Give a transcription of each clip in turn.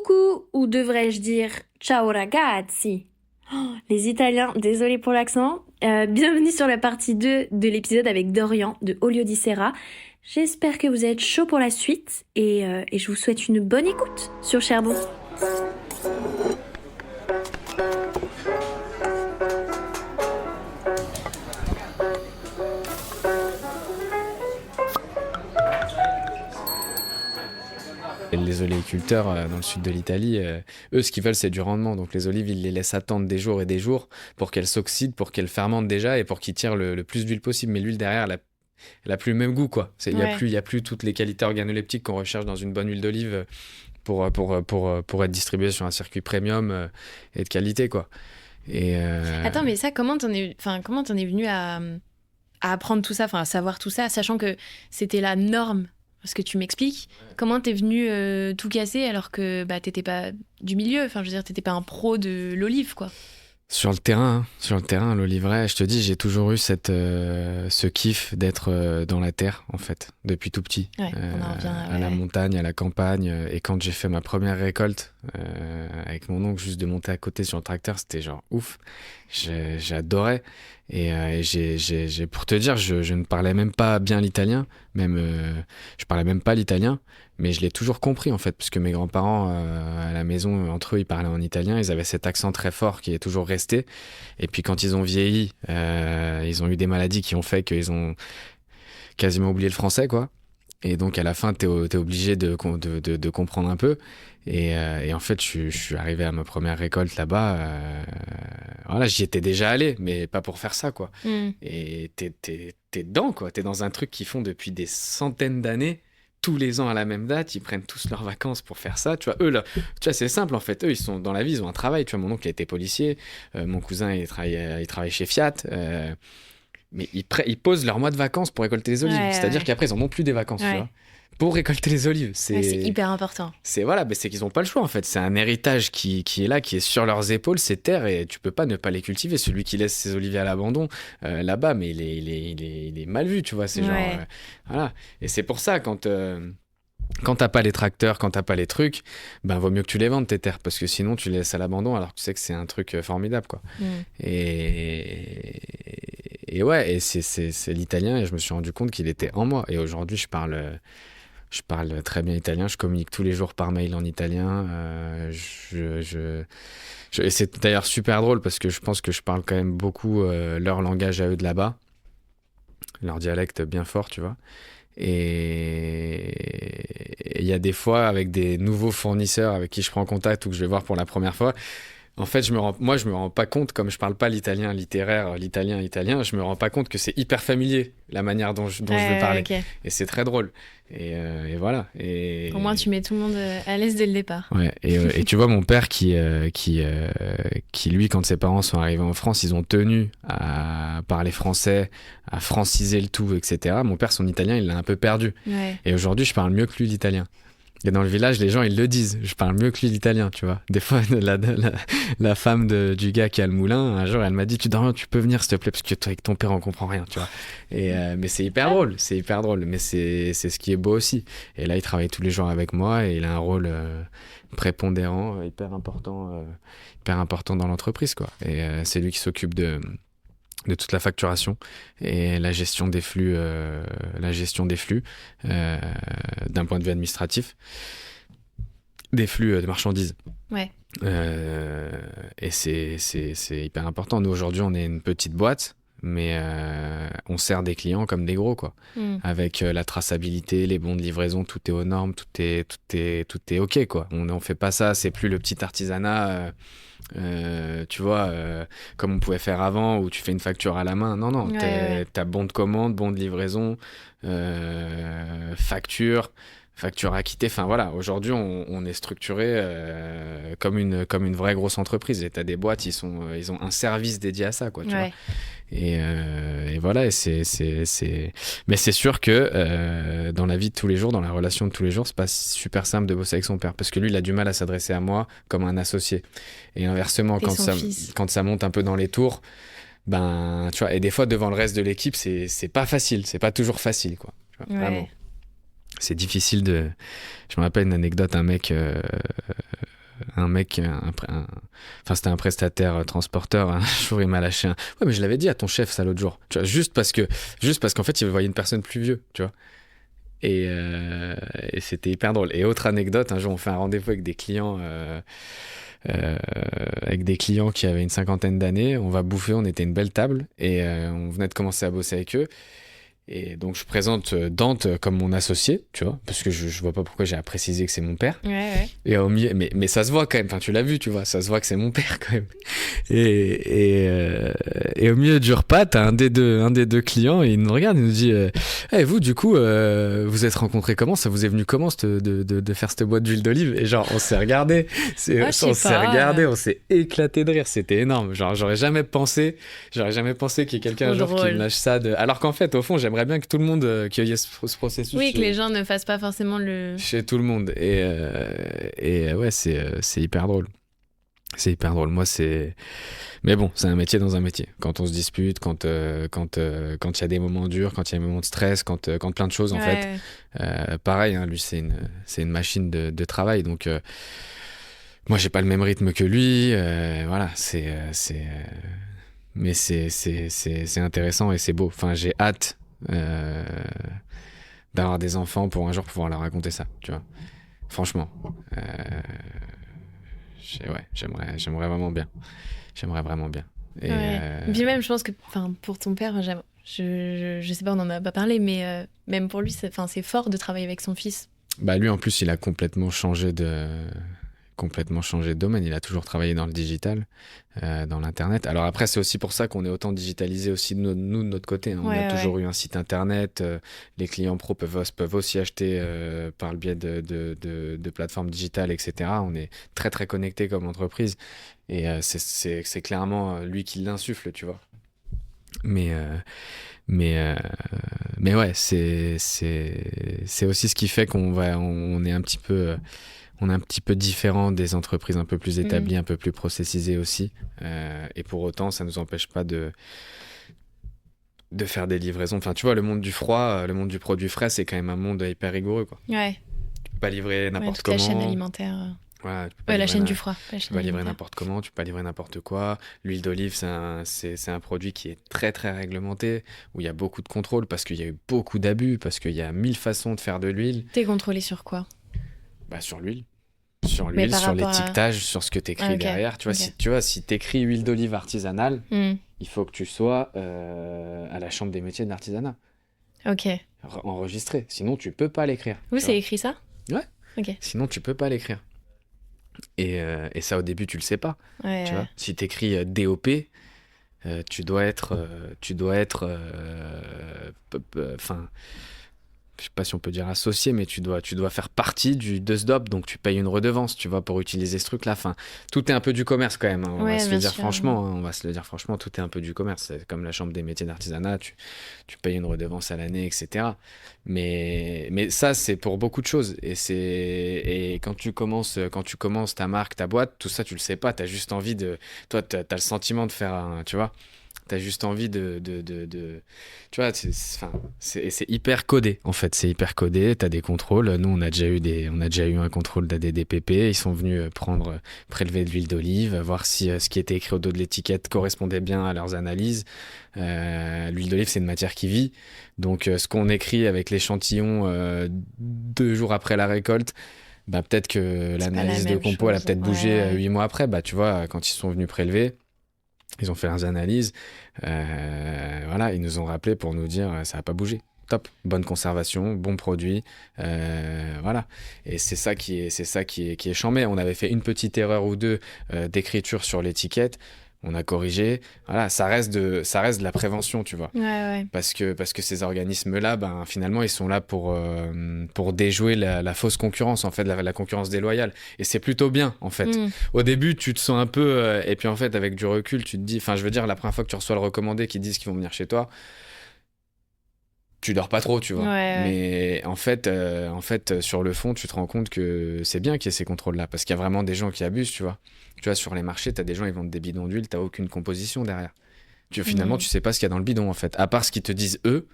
Coucou, ou devrais-je dire ciao ragazzi. Les Italiens, désolé pour l'accent. Bienvenue sur la partie 2 de l'épisode avec Dorian de Olio di Sera. J'espère que vous êtes chaud pour la suite et je vous souhaite une bonne écoute sur Cherbourg. Les oléiculteurs dans le sud de l'Italie, eux, ce qu'ils veulent, c'est du rendement. Donc les olives, ils les laissent attendre des jours pour qu'elles s'oxydent, pour qu'elles fermentent déjà et pour qu'ils tirent le plus d'huile possible. Mais l'huile derrière, elle a plus le même goût, quoi. Il y a plus toutes les qualités organoleptiques qu'on recherche dans une bonne huile d'olive pour être distribuée sur un circuit premium et de qualité, quoi. Attends, mais ça, comment t'en es venu à apprendre tout ça, à savoir tout ça, sachant que c'était la norme? Parce que tu m'expliques, comment t'es venu tout casser alors que t'étais pas du milieu, t'étais pas un pro de l'olive, quoi. Sur le terrain, l'oliveraie, je te dis, j'ai toujours eu ce kiff d'être dans la terre, en fait, depuis tout petit. Ouais, on en revient, à la montagne, à la campagne. Et quand j'ai fait ma première récolte, avec mon oncle, juste de monter à côté sur le tracteur, c'était genre ouf. J'adorais. Et pour te dire, je ne parlais même pas bien l'italien, je parlais même pas l'italien, mais je l'ai toujours compris en fait, puisque mes grands-parents à la maison, entre eux, ils parlaient en italien, ils avaient cet accent très fort qui est toujours resté. Et puis quand ils ont vieilli, ils ont eu des maladies qui ont fait qu'ils ont quasiment oublié le français, quoi. Et donc à la fin, t'es obligé de comprendre un peu. Et en fait, je suis arrivé à ma première récolte là-bas. Voilà, j'y étais déjà allé, mais pas pour faire ça, quoi. Et t'es dedans, quoi. T'es dans un truc qu'ils font depuis des centaines d'années, tous les ans à la même date. Ils prennent tous leurs vacances pour faire ça. Tu vois, eux, là, tu vois, c'est simple, en fait. Eux, ils sont dans la vie, ils ont un travail. Tu vois, mon oncle, il était policier. Mon cousin, il travaille chez Fiat. Mais ils posent leur mois de vacances pour récolter les olives. C'est-à-dire qu'après, ils en ont plus des vacances, tu vois, pour récolter les olives. C'est hyper important. C'est qu'ils n'ont pas le choix, en fait. C'est un héritage qui est là, qui est sur leurs épaules, ces terres, et tu peux pas ne pas les cultiver. Celui qui laisse ses oliviers à l'abandon, là-bas, mais il est mal vu, tu vois. C'est genre... voilà. Et c'est pour ça, quand t'as pas les tracteurs, quand t'as pas les trucs, vaut mieux que tu les vendes, tes terres, parce que sinon tu les laisses à l'abandon alors que tu sais que c'est un truc formidable, quoi. Et ouais, et c'est l'italien, et je me suis rendu compte qu'il était en moi. Et aujourd'hui, je parle très bien italien, je communique tous les jours par mail en italien. Et c'est d'ailleurs super drôle parce que je pense que je parle quand même beaucoup leur langage à eux de là-bas, leur dialecte bien fort, tu vois. Et il y a des fois avec des nouveaux fournisseurs avec qui je prends contact ou que je vais voir pour la première fois, en fait, je me rends pas compte, comme je parle pas l'italien littéraire, l'italien, je me rends pas compte que c'est hyper familier la manière dont je veux parler. Okay. Et c'est très drôle. Et voilà. Et au moins, tu mets tout le monde à l'aise dès le départ. Ouais. Et tu vois, mon père qui lui, quand ses parents sont arrivés en France, ils ont tenu à parler français, à franciser le tout, etc. Mon père, son italien, il l'a un peu perdu. Ouais. Et aujourd'hui, je parle mieux que lui l'italien. Et dans le village, les gens, ils le disent. Je parle mieux que lui l'italien, tu vois. Des fois, la femme du gars qui a le moulin, un jour, elle m'a dit, tu peux venir, s'il te plaît, parce que toi, avec ton père, on comprend rien, tu vois. Mais c'est hyper drôle, Mais c'est ce qui est beau aussi. Et là, il travaille tous les jours avec moi et il a un rôle prépondérant, hyper important dans l'entreprise, quoi. Et c'est lui qui s'occupe de toute la facturation et la gestion des flux, d'un point de vue administratif, des flux de marchandises. Ouais. Et c'est hyper important. Nous, aujourd'hui, on est une petite boîte, mais on sert des clients comme des gros, quoi. Avec la traçabilité, les bons de livraison, tout est aux normes, tout est OK, quoi. On fait pas ça, c'est plus le petit artisanat... tu vois, comme on pouvait faire avant où tu fais une facture à la main. Non, t'as bon de commande, bon de livraison, facture acquittée. Enfin voilà, aujourd'hui on est structuré comme une vraie grosse entreprise. Et t'as des boîtes, ils ont un service dédié à ça, quoi, tu vois. Et voilà, mais c'est sûr que dans la vie de tous les jours, dans la relation de tous les jours, c'est pas super simple de bosser avec son père parce que lui, il a du mal à s'adresser à moi comme un associé. Et inversement, quand ça monte un peu dans les tours, tu vois, et des fois devant le reste de l'équipe, c'est pas facile, c'est pas toujours facile, quoi. Tu vois, vraiment. C'est difficile de... Je me rappelle une anecdote, un mec mec, c'était un prestataire transporteur. Un jour, il m'a lâché un. Ouais, mais je l'avais dit à ton chef ça l'autre jour. Tu vois, juste parce qu'en fait, il voyait une personne plus vieux, tu vois. Et c'était hyper drôle. Et autre anecdote, un jour, on fait un rendez-vous avec des clients. Avec des clients qui avaient une cinquantaine d'années, on va bouffer, on était une belle table et on venait de commencer à bosser avec eux. Et donc je présente Dante comme mon associé, tu vois, parce que je vois pas pourquoi j'ai à préciser que c'est mon père. Ouais. Et au milieu, mais ça se voit quand même, enfin tu l'as vu, tu vois, ça se voit que c'est mon père quand même. Et au milieu du repas, t'as un des deux clients, et il nous regarde, il nous dit hey, vous du coup, vous êtes rencontrés comment, ça vous est venu comment de faire cette boîte d'huile d'olive? Et genre on s'est regardé, on s'est éclaté de rire, c'était énorme. Genre j'aurais jamais pensé qu'il y ait quelqu'un un jour qui me lâche ça alors qu'en fait au fond j'aimerais bien que tout le monde qu'il y ait ce processus. Oui, que les gens ne fassent pas forcément chez tout le monde. Et ouais, c'est hyper drôle. C'est hyper drôle. Moi, mais bon, c'est un métier dans un métier. Quand on se dispute, quand il y a des moments durs, quand il y a des moments de stress, quand plein de choses, en fait. Pareil, hein, lui, c'est une machine de travail. Donc, moi, j'ai pas le même rythme que lui. Voilà, mais c'est intéressant et c'est beau. Enfin, j'ai hâte d'avoir des enfants pour un jour pouvoir leur raconter ça, tu vois. Franchement, j'aimerais vraiment bien. Et puis même, je pense que, pour ton père, je sais pas, on en a pas parlé, mais même pour lui, c'est fort de travailler avec son fils. Bah lui, en plus, il a complètement changé de domaine. Il a toujours travaillé dans le digital, dans l'internet. Alors après, c'est aussi pour ça qu'on est autant digitalisé aussi nous de notre côté, hein. On a toujours eu un site internet. Les clients pro peuvent aussi acheter par le biais de plateformes digitales, etc. On est très très connecté comme entreprise et c'est clairement lui qui l'insuffle, tu vois. Mais ouais, c'est aussi ce qui fait on est un petit peu différent des entreprises un peu plus établies, un peu plus processisées aussi. Et pour autant, ça ne nous empêche pas de faire des livraisons. Enfin, tu vois, le monde du froid, le monde du produit frais, c'est quand même un monde hyper rigoureux, quoi. Ouais. Tu peux pas livrer n'importe comment. La chaîne alimentaire. La chaîne du froid. Tu peux pas livrer n'importe comment, tu peux pas livrer n'importe quoi. L'huile d'olive, c'est un produit qui est très très réglementé, où il y a beaucoup de contrôle parce qu'il y a eu beaucoup d'abus, parce qu'il y a 1000 façons de faire de l'huile. T'es contrôlé sur quoi? Bah, sur l'huile. Sur l'étiquetage, sur ce que t'écris derrière. Tu vois, si t'écris huile d'olive artisanale, il faut que tu sois à la Chambre des métiers de l'artisanat. Ok. Enregistré. Sinon, tu peux pas l'écrire. C'est écrit ça? Ouais. Ok. Sinon, tu peux pas l'écrire. Et ça, au début, tu le sais pas. Ouais, tu vois, si t'écris DOP, tu dois être. Enfin. Je sais pas si on peut dire associé, mais tu dois faire partie de SDOP, donc tu payes une redevance, tu vois, pour utiliser ce truc-là. Enfin, tout est un peu du commerce quand même, hein. On va se le dire franchement, tout est un peu du commerce. C'est comme la Chambre des métiers d'artisanat, tu payes une redevance à l'année, etc. Mais ça, c'est pour beaucoup de choses. Et quand tu commences ta marque, ta boîte, tout ça, tu le sais pas. T'as juste envie toi, t'as le sentiment de faire tu vois. T'as juste envie tu vois, c'est hyper codé, en fait. C'est hyper codé, t'as des contrôles. Nous, on a déjà eu un contrôle d'ADDPP. Ils sont venus prélever de l'huile d'olive, voir si ce qui était écrit au dos de l'étiquette correspondait bien à leurs analyses. L'huile d'olive, c'est une matière qui vit. Donc, ce qu'on écrit avec l'échantillon 2 jours après la récolte, bah, peut-être que l'analyse de compo, elle a peut-être bougé 8 mois après. Bah, tu vois, quand ils sont venus prélever, ils ont fait leurs analyses, ils nous ont rappelé pour nous dire ça n'a pas bougé, top, bonne conservation, bon produit, voilà. Et c'est ça qui est chambé. On avait fait une petite erreur ou deux d'écriture sur l'étiquette, on a corrigé, voilà, ça reste de la prévention, tu vois. Ouais. Parce que ces organismes-là, ben, finalement, ils sont là pour déjouer la fausse concurrence, en fait, la concurrence déloyale. Et c'est plutôt bien, en fait. Au début, tu te sens un peu... et puis, en fait, avec du recul, tu te dis... Enfin, je veux dire, la première fois que tu reçois le recommandé qui disent qu'ils vont venir chez toi, tu dors pas trop, tu vois. Ouais. Mais en fait, sur le fond, tu te rends compte que c'est bien qu'il y ait ces contrôles-là, parce qu'il y a vraiment des gens qui abusent, tu vois. Tu vois, sur les marchés, t'as des gens, ils vendent des bidons d'huile, t'as aucune composition derrière. Finalement, tu sais pas ce qu'il y a dans le bidon, en fait. À part ce qu'ils te disent eux,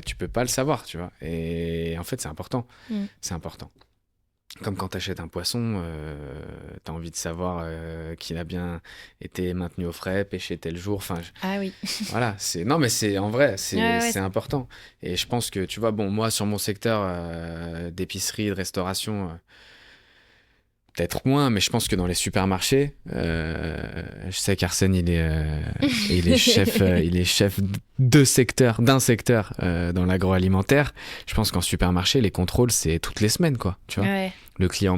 tu peux pas le savoir, tu vois. Et en fait, c'est important. C'est important. Comme quand t'achètes un poisson, t'as envie de savoir qu'il a bien été maintenu au frais, pêché tel jour. Enfin, Ah oui. voilà, non, mais c'est en vrai, c'est Ouais. important. Et je pense que, tu vois, bon, moi, sur mon secteur d'épicerie, de restauration, peut-être moins, mais je pense que dans les supermarchés, je sais qu'Arsène, il est chef d'un secteur dans l'agroalimentaire. Je pense qu'en supermarché, les contrôles, c'est toutes les semaines, quoi. Tu vois, Ouais. le client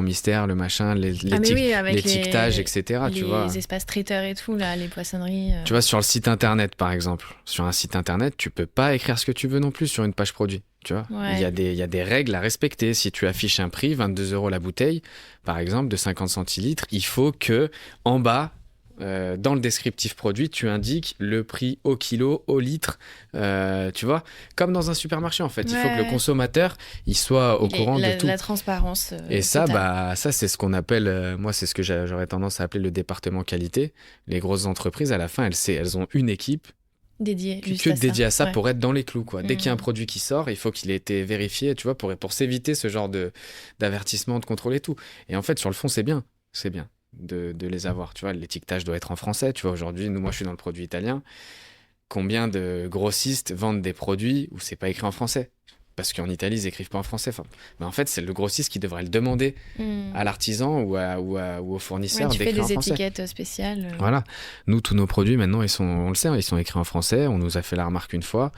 mystère, le machin, Avec l'étiquetage, etc. Les Tu vois. espaces traiteurs et tout, là, les poissonneries. Tu vois, sur le site internet, par exemple, sur un site internet, tu peux pas écrire ce que tu veux non plus sur une page produit. Tu vois, Ouais. il y a des règles à respecter. Si tu affiches un prix, 22 € la bouteille, par exemple, de 50 centilitres, il faut que en bas, dans le descriptif produit, tu indiques le prix au kilo, au litre, tu vois, comme dans un supermarché en fait. Il faut que le consommateur, il soit au courant de tout. La transparence. Et ça, totale. ça c'est ce qu'on appelle, moi c'est ce que j'aurais tendance à appeler le département qualité. Les grosses entreprises, à la fin, elles ont une équipe Dédié dédiée à ça ouais. pour être dans les clous, quoi. Dès qu'il y a un produit qui sort, il faut qu'il ait été vérifié, tu vois, pour s'éviter ce genre d'avertissement, de contrôle et tout. Et en fait, sur le fond, c'est bien de les avoir, tu vois. L'étiquetage doit être en français, tu vois. Aujourd'hui, moi, je suis dans le produit italien. Combien de grossistes vendent des produits où c'est pas écrit en français? Parce qu'en Italie, ils écrivent pas en français. Enfin, mais en fait, c'est le grossiste qui devrait le demander à l'artisan ou au fournisseur tu fais d'écrire en des français. étiquettes spéciales. Voilà. Nous, tous nos produits, maintenant, on le sait, ils sont écrits en français. On nous a fait la remarque une fois.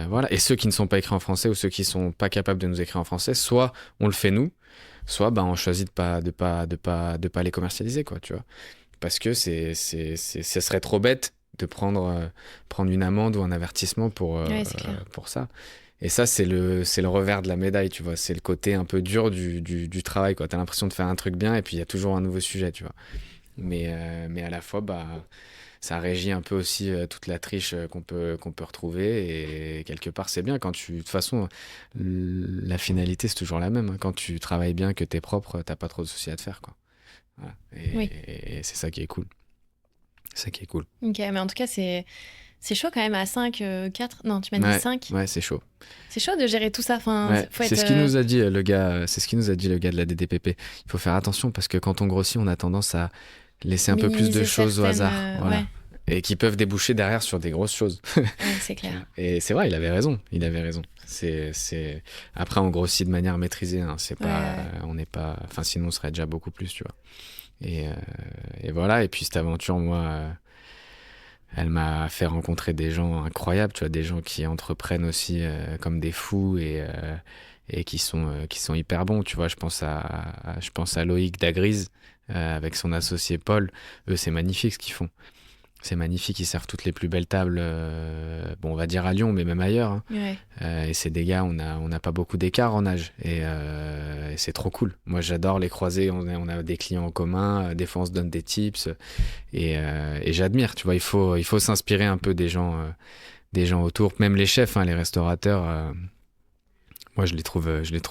Voilà. Et ceux qui ne sont pas écrits en français ou ceux qui sont pas capables de nous écrire en français, soit on le fait nous, soit on choisit de pas les commercialiser, quoi, tu vois. Parce que ce serait trop bête de prendre une amende ou un avertissement pour ça. Et ça, c'est le revers de la médaille, tu vois. C'est le côté un peu dur du travail, quoi. T'as l'impression de faire un truc bien et puis il y a toujours un nouveau sujet, tu vois. Mais à la fois, ça régit un peu aussi toute la triche qu'on peut retrouver. Et quelque part, c'est bien quand de toute façon, la finalité, c'est toujours la même, hein. Quand tu travailles bien, que t'es propre, t'as pas trop de soucis à te faire, quoi. Voilà. Et c'est ça qui est cool. C'est ça qui est cool. Ok, mais en tout cas, c'est chaud quand même à 5, 4. Non, tu m'as dit 5. Ouais, c'est chaud. C'est chaud de gérer tout ça. Enfin, ouais, c'est ce qu'il nous a dit le gars. C'est ce qu'il nous a dit le gars de la DDPP. Il faut faire attention parce que quand on grossit, on a tendance à laisser un peu plus de choses au hasard. Voilà. Ouais. Et qui peuvent déboucher derrière sur des grosses choses. Ouais, c'est clair. Et c'est vrai, il avait raison. C'est... Après, on grossit de manière maîtrisée. Hein. C'est pas... On n'est pas... Enfin, sinon, on serait déjà beaucoup plus, tu vois. Et voilà. Et puis, cette aventure, moi... Elle m'a fait rencontrer des gens incroyables, tu vois, des gens qui entreprennent aussi comme des fous et qui sont hyper bons, tu vois. Je pense à Loïc Dagrise avec son associé Paul. Eux, c'est magnifique ce qu'ils font. C'est magnifique, ils servent toutes les plus belles tables, on va dire à Lyon, mais même ailleurs. Hein. Ouais. Et c'est des gars, on n'a pas beaucoup d'écart en âge. Et c'est trop cool. Moi, j'adore les croiser. On a des clients en commun. Des fois, on se donne des tips. Et j'admire, tu vois. Il faut s'inspirer un peu des gens autour. Même les chefs, hein, les restaurateurs. Moi, je les trouve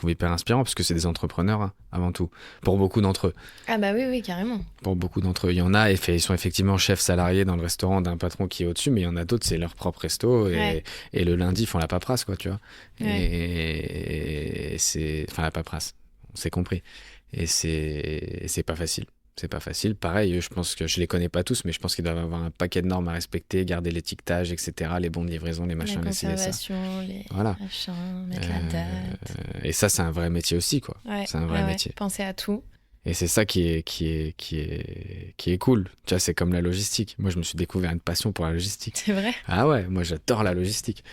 hyper inspirants parce que c'est des entrepreneurs, hein, avant tout, pour beaucoup d'entre eux. Ah bah oui, carrément. Pour beaucoup d'entre eux, il y en a, ils sont effectivement chefs salariés dans le restaurant d'un patron qui est au-dessus, mais il y en a d'autres, c'est leur propre resto, et le lundi, ils font la paperasse, quoi, tu vois. Ouais. Et c'est... Enfin, la paperasse, on s'est compris. Et c'est pas facile. C'est pas facile. Pareil, je pense que je les connais pas tous, mais je pense qu'ils doivent avoir un paquet de normes à respecter, garder l'étiquetage, etc., les bons de livraison, les machins, les conservations, les voilà. machins, mettre la date. Et ça, c'est un vrai métier aussi, quoi. Ouais, c'est un vrai métier. Penser à tout. Et c'est ça qui est cool. Tu vois, c'est comme la logistique. Moi, je me suis découvert une passion pour la logistique. C'est vrai? Ah ouais, moi, j'adore la logistique.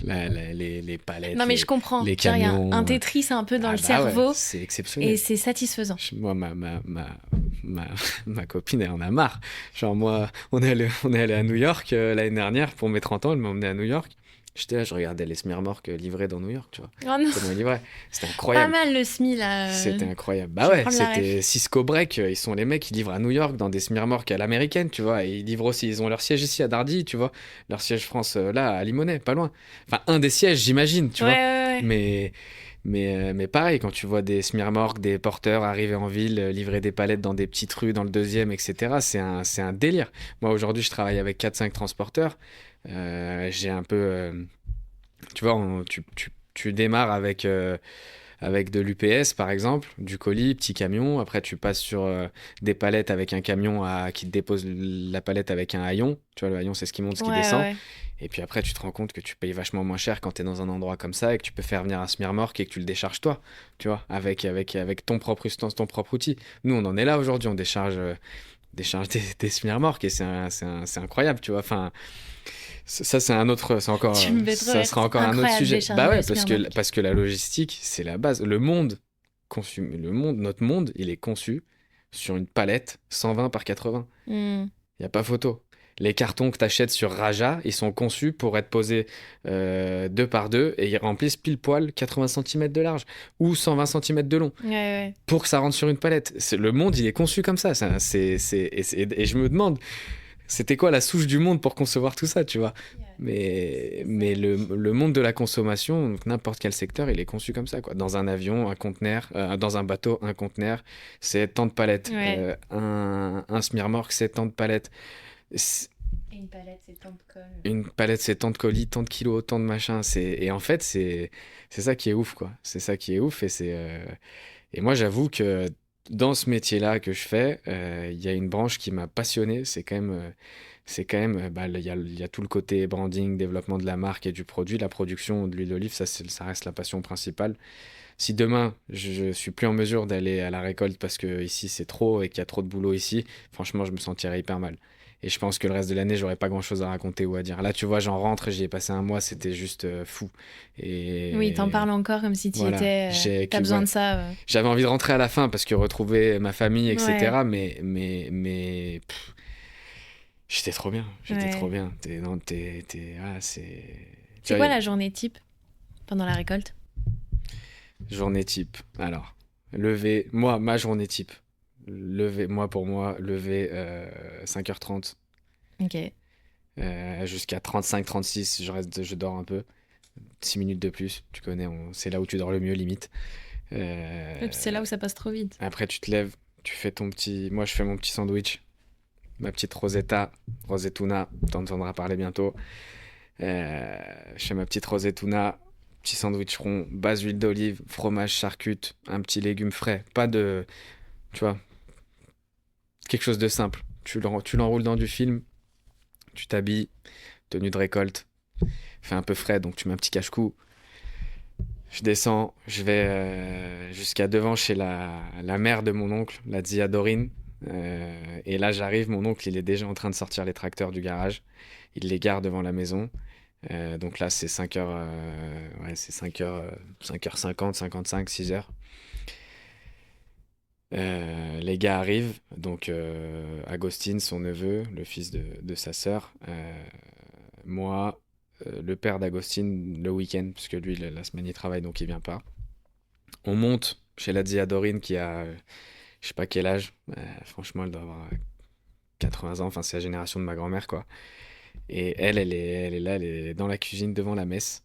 Les palettes, non mais je comprends. les camions. Il y a un Tetris un peu dans le cerveau. Ouais, c'est exceptionnel. Et c'est satisfaisant. Moi, ma copine, elle en a marre. Genre moi, on est allé à New York l'année dernière pour mes 30 ans. Elle m'a emmené à New York. J'étais là, je regardais les Smirnoff livrés dans New York, tu vois. Oh non. Comment ils livraient. C'était incroyable. Pas mal le SMI là. C'était incroyable. Bah ouais, c'était Cisco Break. Ils sont les mecs qui livrent à New York dans des Smirnoff à l'américaine, tu vois. Et ils livrent aussi. Ils ont leur siège ici à Dardy, tu vois. Leur siège France là à Limonest, pas loin. Enfin, un des sièges, j'imagine, tu vois. Ouais. Mais pareil, quand tu vois des Smirnoff, des porteurs arriver en ville, livrer des palettes dans des petites rues, dans le 2e, etc., c'est un délire. Moi, aujourd'hui, je travaille avec 4-5 transporteurs. J'ai un peu... tu vois, tu démarres avec avec de l'UPS par exemple, du colis, petit camion. Après, tu passes sur des palettes avec un camion qui te dépose la palette avec un haillon. Tu vois, le haillon, c'est ce qui monte, ce qui descend. Ouais. Et puis après, tu te rends compte que tu payes vachement moins cher quand tu es dans un endroit comme ça et que tu peux faire venir un semi-remorque et que tu le décharges toi, tu vois, avec ton propre ustance, ton propre outil. Nous, on en est là aujourd'hui, on décharge des semi-remorques et c'est incroyable, tu vois. Enfin, ça, c'est ça sera encore un autre sujet. Bah ouais, parce que la logistique, c'est la base. Notre monde, il est conçu sur une palette 120 par 80. Il n'y a pas photo. Les cartons que tu achètes sur Raja, ils sont conçus pour être posés 2 par 2 et ils remplissent pile poil 80 cm de large ou 120 cm de long pour que ça rentre sur une palette. Le monde, il est conçu comme ça. Et je me demande, c'était quoi la souche du monde pour concevoir tout ça, tu vois? Mais le monde de la consommation, donc n'importe quel secteur, il est conçu comme ça, quoi. Dans un avion, un conteneur, dans un bateau, un conteneur, c'est tant de palettes. Un semi-remorque, c'est tant de palettes. Et une palette, c'est tant de colis. Une palette, c'est tant de colis, tant de kilos, tant de machins. Et en fait, c'est ça qui est ouf, quoi. C'est ça qui est ouf. Et moi, j'avoue que dans ce métier-là que je fais, il y a une branche qui m'a passionné. C'est quand même, il y a tout le côté branding, développement de la marque et du produit. La production de l'huile d'olive, ça reste la passion principale. Si demain, je suis plus en mesure d'aller à la récolte parce que ici c'est trop et qu'il y a trop de boulot ici, franchement, je me sentirais hyper mal. Et je pense que le reste de l'année, j'aurais pas grand-chose à raconter ou à dire. Là, tu vois, j'en rentre et j'y ai passé un mois, c'était juste fou. Oui, t'en parles encore comme si tu voilà, étais. T'as besoin de ça. J'avais envie de rentrer à la fin parce que retrouver ma famille, etc. Ouais. Mais j'étais trop bien. J'étais trop bien. C'est quoi la journée type pendant la récolte? Journée type. Alors, ma journée type. Lever 5h30. Ok. Jusqu'à 35-36, je dors un peu. 6 minutes de plus, tu connais, c'est là où tu dors le mieux, limite. C'est là où ça passe trop vite. Après, tu te lèves, moi, je fais mon petit sandwich, ma petite rosetuna, t'en entendras parler bientôt. Je fais ma petite rosetuna, petit sandwich rond, base huile d'olive, fromage, charcute, un petit légume frais. Tu vois, quelque chose de simple. Tu l'enroules dans du film, tu t'habilles, tenue de récolte, fait un peu frais, donc tu mets un petit cache-cou. Je descends, je vais jusqu'à devant chez la mère de mon oncle, la Zia Dorine. Et là, j'arrive, mon oncle, il est déjà en train de sortir les tracteurs du garage. Il les gare devant la maison. Donc là, c'est 5h, 5h50, 55, 6h. Les gars arrivent, donc Agostine, son neveu, le fils de sa sœur, moi, le père d'Agostine le week-end, puisque lui, la semaine, il travaille, donc il vient pas. On monte chez la Zia Dorine qui a, je sais pas quel âge, franchement, elle doit avoir 80 ans, enfin, c'est la génération de ma grand-mère, quoi. Et elle est là, elle est dans la cuisine devant la messe.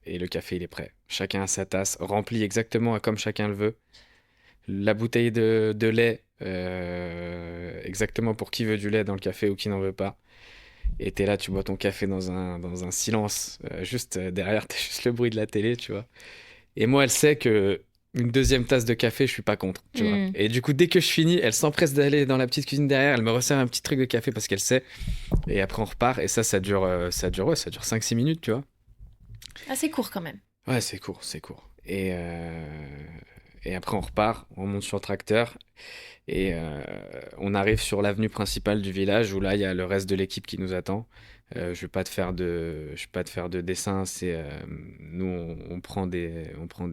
Et le café, il est prêt. Chacun a sa tasse, remplie exactement comme chacun le veut. La bouteille de lait, exactement pour qui veut du lait dans le café ou qui n'en veut pas. Et t'es là, tu bois ton café dans un silence. Juste derrière, t'as juste le bruit de la télé, tu vois. Et moi, elle sait que une deuxième tasse de café, je suis pas contre, tu vois. Et du coup, dès que je finis, elle s'empresse d'aller dans la petite cuisine derrière, elle me resserre un petit truc de café parce qu'elle sait. Et après, on repart. Et ça dure 5-6 minutes, tu vois. Ah, c'est court quand même. Ouais, c'est court. Et après, on repart, on monte sur le tracteur et on arrive sur l'avenue principale du village où là, il y a le reste de l'équipe qui nous attend. Je vais pas te faire de dessin. Nous, on prend des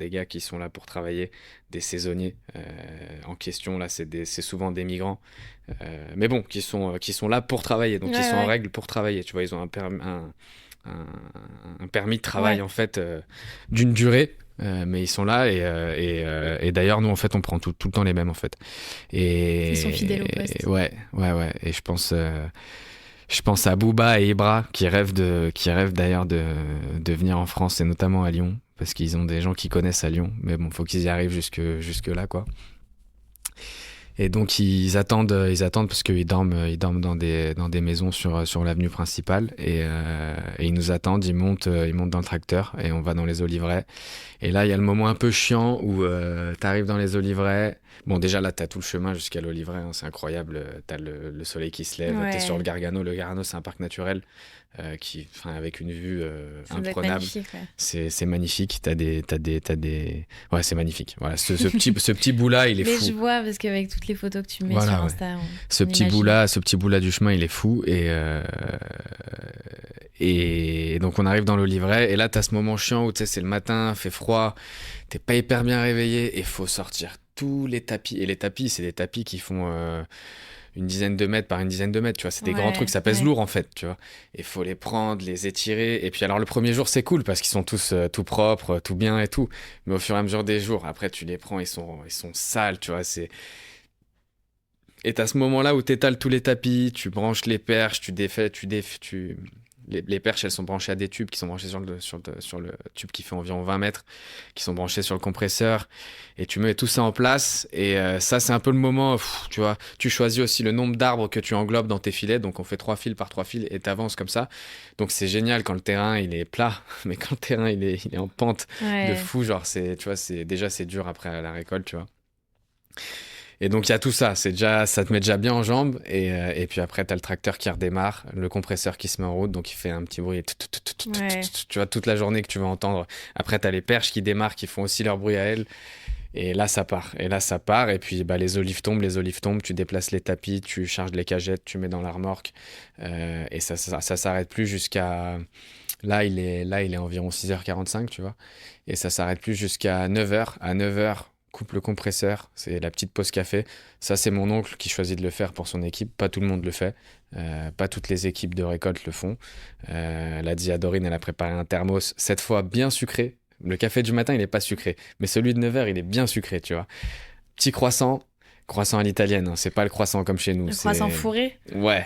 gars qui sont là pour travailler, des saisonniers en question. Là, c'est souvent des migrants, mais bon, qui sont là pour travailler, donc ils sont en règle pour travailler. Tu vois, ils ont un permis de travail en fait d'une durée. Mais ils sont là et d'ailleurs nous en fait on prend tout le temps les mêmes en fait. Ils sont fidèles au poste. Ouais. Et je pense à Booba et Ibra qui rêvent d'ailleurs de venir en France et notamment à Lyon parce qu'ils ont des gens qui connaissent à Lyon. Mais bon, faut qu'ils y arrivent jusque là quoi. Et donc ils attendent parce qu'ils dorment dans des maisons sur l'avenue principale et ils nous attendent, ils montent dans le tracteur et on va dans les oliveraies. Et là il y a le moment un peu chiant où t'arrives dans les oliveraies. Bon déjà là t'as tout le chemin jusqu'à l'oliveraie, hein, c'est incroyable, t'as le soleil qui se lève, t'es sur le Gargano. Le Gargano c'est un parc naturel avec une vue imprenable. C'est magnifique. T'as des ouais, c'est magnifique. Voilà, ce petit bout là, il est fou. Mais je vois parce qu'avec toutes les photos que tu mets sur Insta, ce petit bout là du chemin, il est fou et donc on arrive dans l'oliveraie et là t'as ce moment chiant où tu sais c'est le matin, fait froid, t'es pas hyper bien réveillé et faut sortir tous les tapis. Et les tapis, c'est des tapis qui font une dizaine de mètres par une dizaine de mètres, tu vois, c'est des grands trucs, ça pèse lourd en fait, tu vois, et faut les prendre, les étirer, et puis alors le premier jour c'est cool parce qu'ils sont tous tout propres, tout bien et tout, mais au fur et à mesure des jours, après tu les prends, ils sont sales, tu vois, et t'as ce moment là où t'étales tous les tapis, tu branches les perches, les perches, elles sont branchées à des tubes qui sont branchés sur le tube qui fait environ 20 mètres, qui sont branchés sur le compresseur. Et tu mets tout ça en place. Et ça, c'est un peu le moment, tu vois. Tu choisis aussi le nombre d'arbres que tu englobes dans tes filets. Donc, on fait 3 fils par 3 fils et t'avances comme ça. Donc, c'est génial quand le terrain, il est plat. Mais quand le terrain, il est en pente de fou. Genre, tu vois, c'est dur après la récolte, tu vois. Et donc, il y a tout ça. Ça te met déjà bien en jambes. Et puis après, tu as le tracteur qui redémarre, le compresseur qui se met en route. Donc, il fait un petit bruit. Tu vois, toute la journée que tu vas entendre. Après, tu as les perches qui démarrent, qui font aussi leur bruit à elles. Et là, ça part. Et puis, les olives tombent. Tu déplaces les tapis, tu charges les cagettes, tu mets dans la remorque. Et ça s'arrête plus jusqu'à... Là, il est environ 6h45, tu vois. Et ça s'arrête plus jusqu'à 9h. À 9h, coupe le compresseur, c'est la petite pause café. Ça, c'est mon oncle qui choisit de le faire pour son équipe. Pas tout le monde le fait. Pas toutes les équipes de récolte le font. La Diadorine, elle a préparé un thermos, cette fois bien sucré. Le café du matin, il n'est pas sucré. Mais celui de 9h, il est bien sucré, tu vois. Petit croissant à l'italienne. Hein. C'est pas le croissant comme chez nous. Le croissant fourré ? Ouais,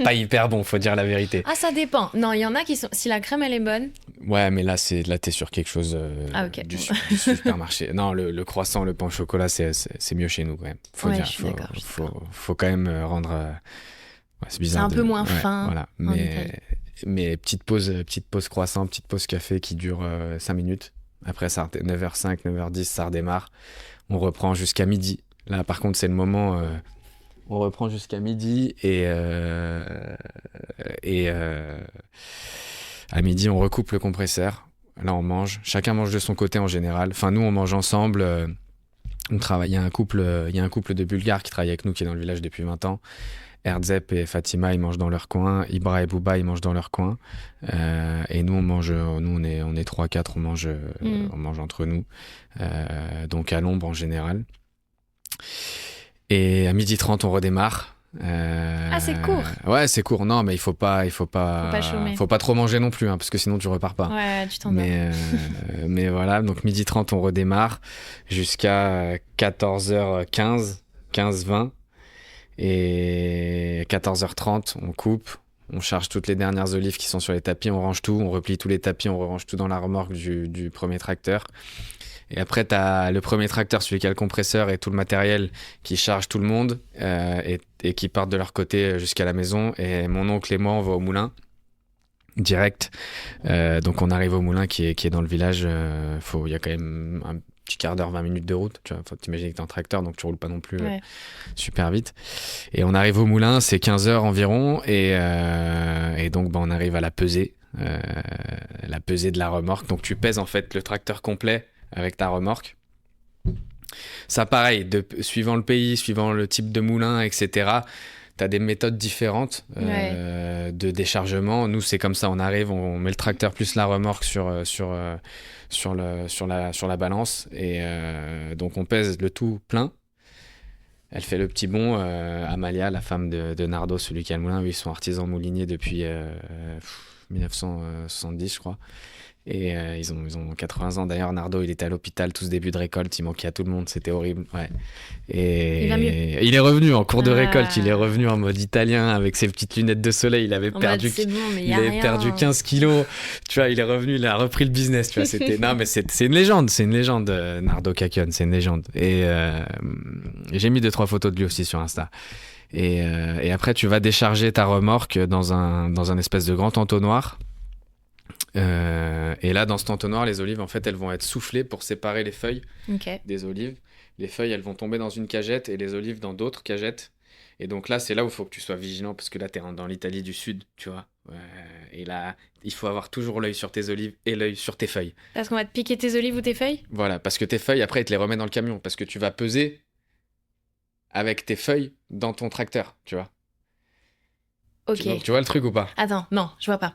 pas hyper bon, faut dire la vérité. Ah, ça dépend. Non, il y en a qui sont... Si la crème, elle est bonne... Ouais, mais là, t'es sur quelque chose du supermarché. Non, le croissant, le pain au chocolat, c'est mieux chez nous, quand même. Faut dire, faut quand même rendre... Ouais, c'est bizarre. C'est un peu moins fin. Voilà. Mais petite pause croissant, petite pause café qui dure 5 minutes. Après, 9h05, 9h10, ça redémarre. On reprend jusqu'à midi. Là, par contre, c'est le moment... on reprend jusqu'à midi et à midi, on recoupe le compresseur. Là, on mange. Chacun mange de son côté en général. Enfin, nous, on mange ensemble. On travaille. Il y a un couple de Bulgares qui travaille avec nous, qui est dans le village depuis 20 ans. Erdzep et Fatima, ils mangent dans leur coin. Ibra et Bouba, ils mangent dans leur coin. Et nous, on mange. Nous, on est 3-4. On mange entre nous. Donc à l'ombre en général. Et à 12h30, on redémarre. Ah, c'est court. Ouais, c'est court. Non, mais il faut pas chômer. Faut pas trop manger non plus, hein, parce que sinon tu repars pas. Ouais, tu t'endors. Mais voilà, donc 12h30, on redémarre jusqu'à 14h15, 15-20. Et 14h30, on coupe. On charge toutes les dernières olives qui sont sur les tapis, on range tout, on replie tous les tapis, on range tout dans la remorque du premier tracteur. Et après, tu as le premier tracteur, celui qui a le compresseur et tout le matériel qui charge tout le monde et qui partent de leur côté jusqu'à la maison. Et mon oncle et moi, on va au moulin direct. Donc, on arrive au moulin qui est dans le village. Il y a quand même un petit quart d'heure, 20 minutes de route. Tu vois, faut t'imaginer que t'es en tracteur, donc tu roules pas non plus super vite. Et on arrive au moulin, c'est 15h environ. Et donc, on arrive à la pesée. La pesée de la remorque. Donc, tu pèses en fait le tracteur complet avec ta remorque. Ça, pareil, suivant le pays, suivant le type de moulin, etc., tu as des méthodes différentes de déchargement. Nous, c'est comme ça, on arrive, on met le tracteur plus la remorque sur la balance. Et donc, on pèse le tout plein. Elle fait le petit bond. Amalia, la femme de Nardo, celui qui a le moulin, ils sont artisans mouliniers depuis 1970, je crois. Et ils ont 80 ans. D'ailleurs, Nardo, il était à l'hôpital tout ce début de récolte. Il manquait à tout le monde. C'était horrible. Ouais. Et il va mieux. Il est revenu en cours de récolte. Il est revenu en mode italien avec ses petites lunettes de soleil. Il avait perdu, c'est bon, mais il avait perdu 15 kilos. Tu vois, il est revenu. Il a repris le business. Tu vois, non, mais c'est une légende. C'est une légende, Nardo Cacchione. C'est une légende. Et j'ai mis 2-3 photos de lui aussi sur Insta. Et après, tu vas décharger ta remorque dans un espèce de grand entonnoir. Et là, dans cet entonnoir, les olives, en fait, elles vont être soufflées pour séparer les feuilles des olives. Les feuilles, elles vont tomber dans une cagette et les olives dans d'autres cagettes. Et donc là, c'est là où il faut que tu sois vigilant parce que là, tu es dans l'Italie du Sud, tu vois. Et là, il faut avoir toujours l'œil sur tes olives et l'œil sur tes feuilles. Parce qu'on va te piquer tes olives ou tes feuilles ? Voilà, parce que tes feuilles, après, ils te les remettent dans le camion parce que tu vas peser avec tes feuilles dans ton tracteur, tu vois. Ok. Tu vois le truc ou pas ? Attends, non, je vois pas.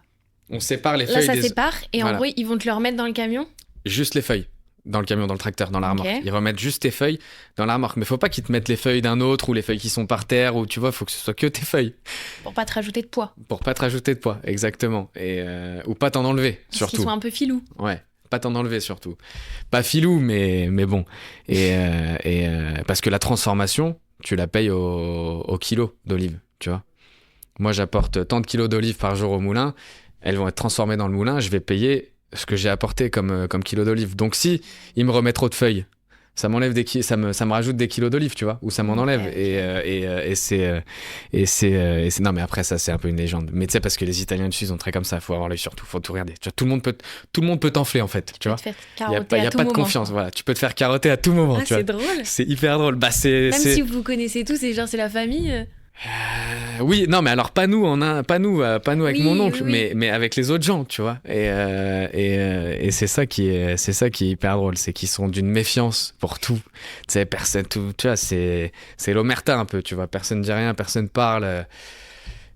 On sépare les Là, feuilles ça des... sépare et Voilà. en gros, ils vont te le remettre dans le camion ? Juste les feuilles. Dans le camion, dans le tracteur, dans la remorque. Ok. Ils remettent juste tes feuilles dans la remorque. Mais faut pas qu'ils te mettent les feuilles d'un autre ou les feuilles qui sont par terre ou tu vois, faut que ce soit que tes feuilles. Pour pas te rajouter de poids. Pour pas te rajouter de poids, exactement. Et ou pas t'en enlever, Parce surtout. qu'ils sont un peu filous. Ouais, pas t'en enlever surtout. Pas filou, mais bon. Et parce que la transformation, tu la payes au kilo d'olive, tu vois. Moi, j'apporte tant de kilos d'olives par jour au moulin. Elles vont être transformées dans le moulin. Je vais payer ce que j'ai apporté comme kilo d'olive. Donc si il me remet trop de feuilles, ça m'enlève ça me rajoute des kilos d'olive, tu vois, ou ça m'en enlève. Et c'est non, mais après ça c'est un peu une légende. Mais tu sais, parce que les Italiens du Sud sont très comme ça, faut avoir l'œil sur tout, faut tout regarder. Tu vois, tout le monde peut t'enfler en fait, tu vois. Il y a pas de confiance, voilà. Tu peux te faire carotter à tout moment. Tu vois. C'est drôle. C'est hyper drôle. Bah Même si vous vous connaissez tous, c'est genre c'est la famille. Oui, non, mais alors pas nous avec Oui, mon oncle, oui. mais avec les autres gens, tu vois. Et c'est ça qui est hyper drôle, c'est qu'ils sont d'une méfiance pour tout. Tu sais, personne, tout, tu vois, c'est l'omerta un peu, tu vois. Personne dit rien, personne parle.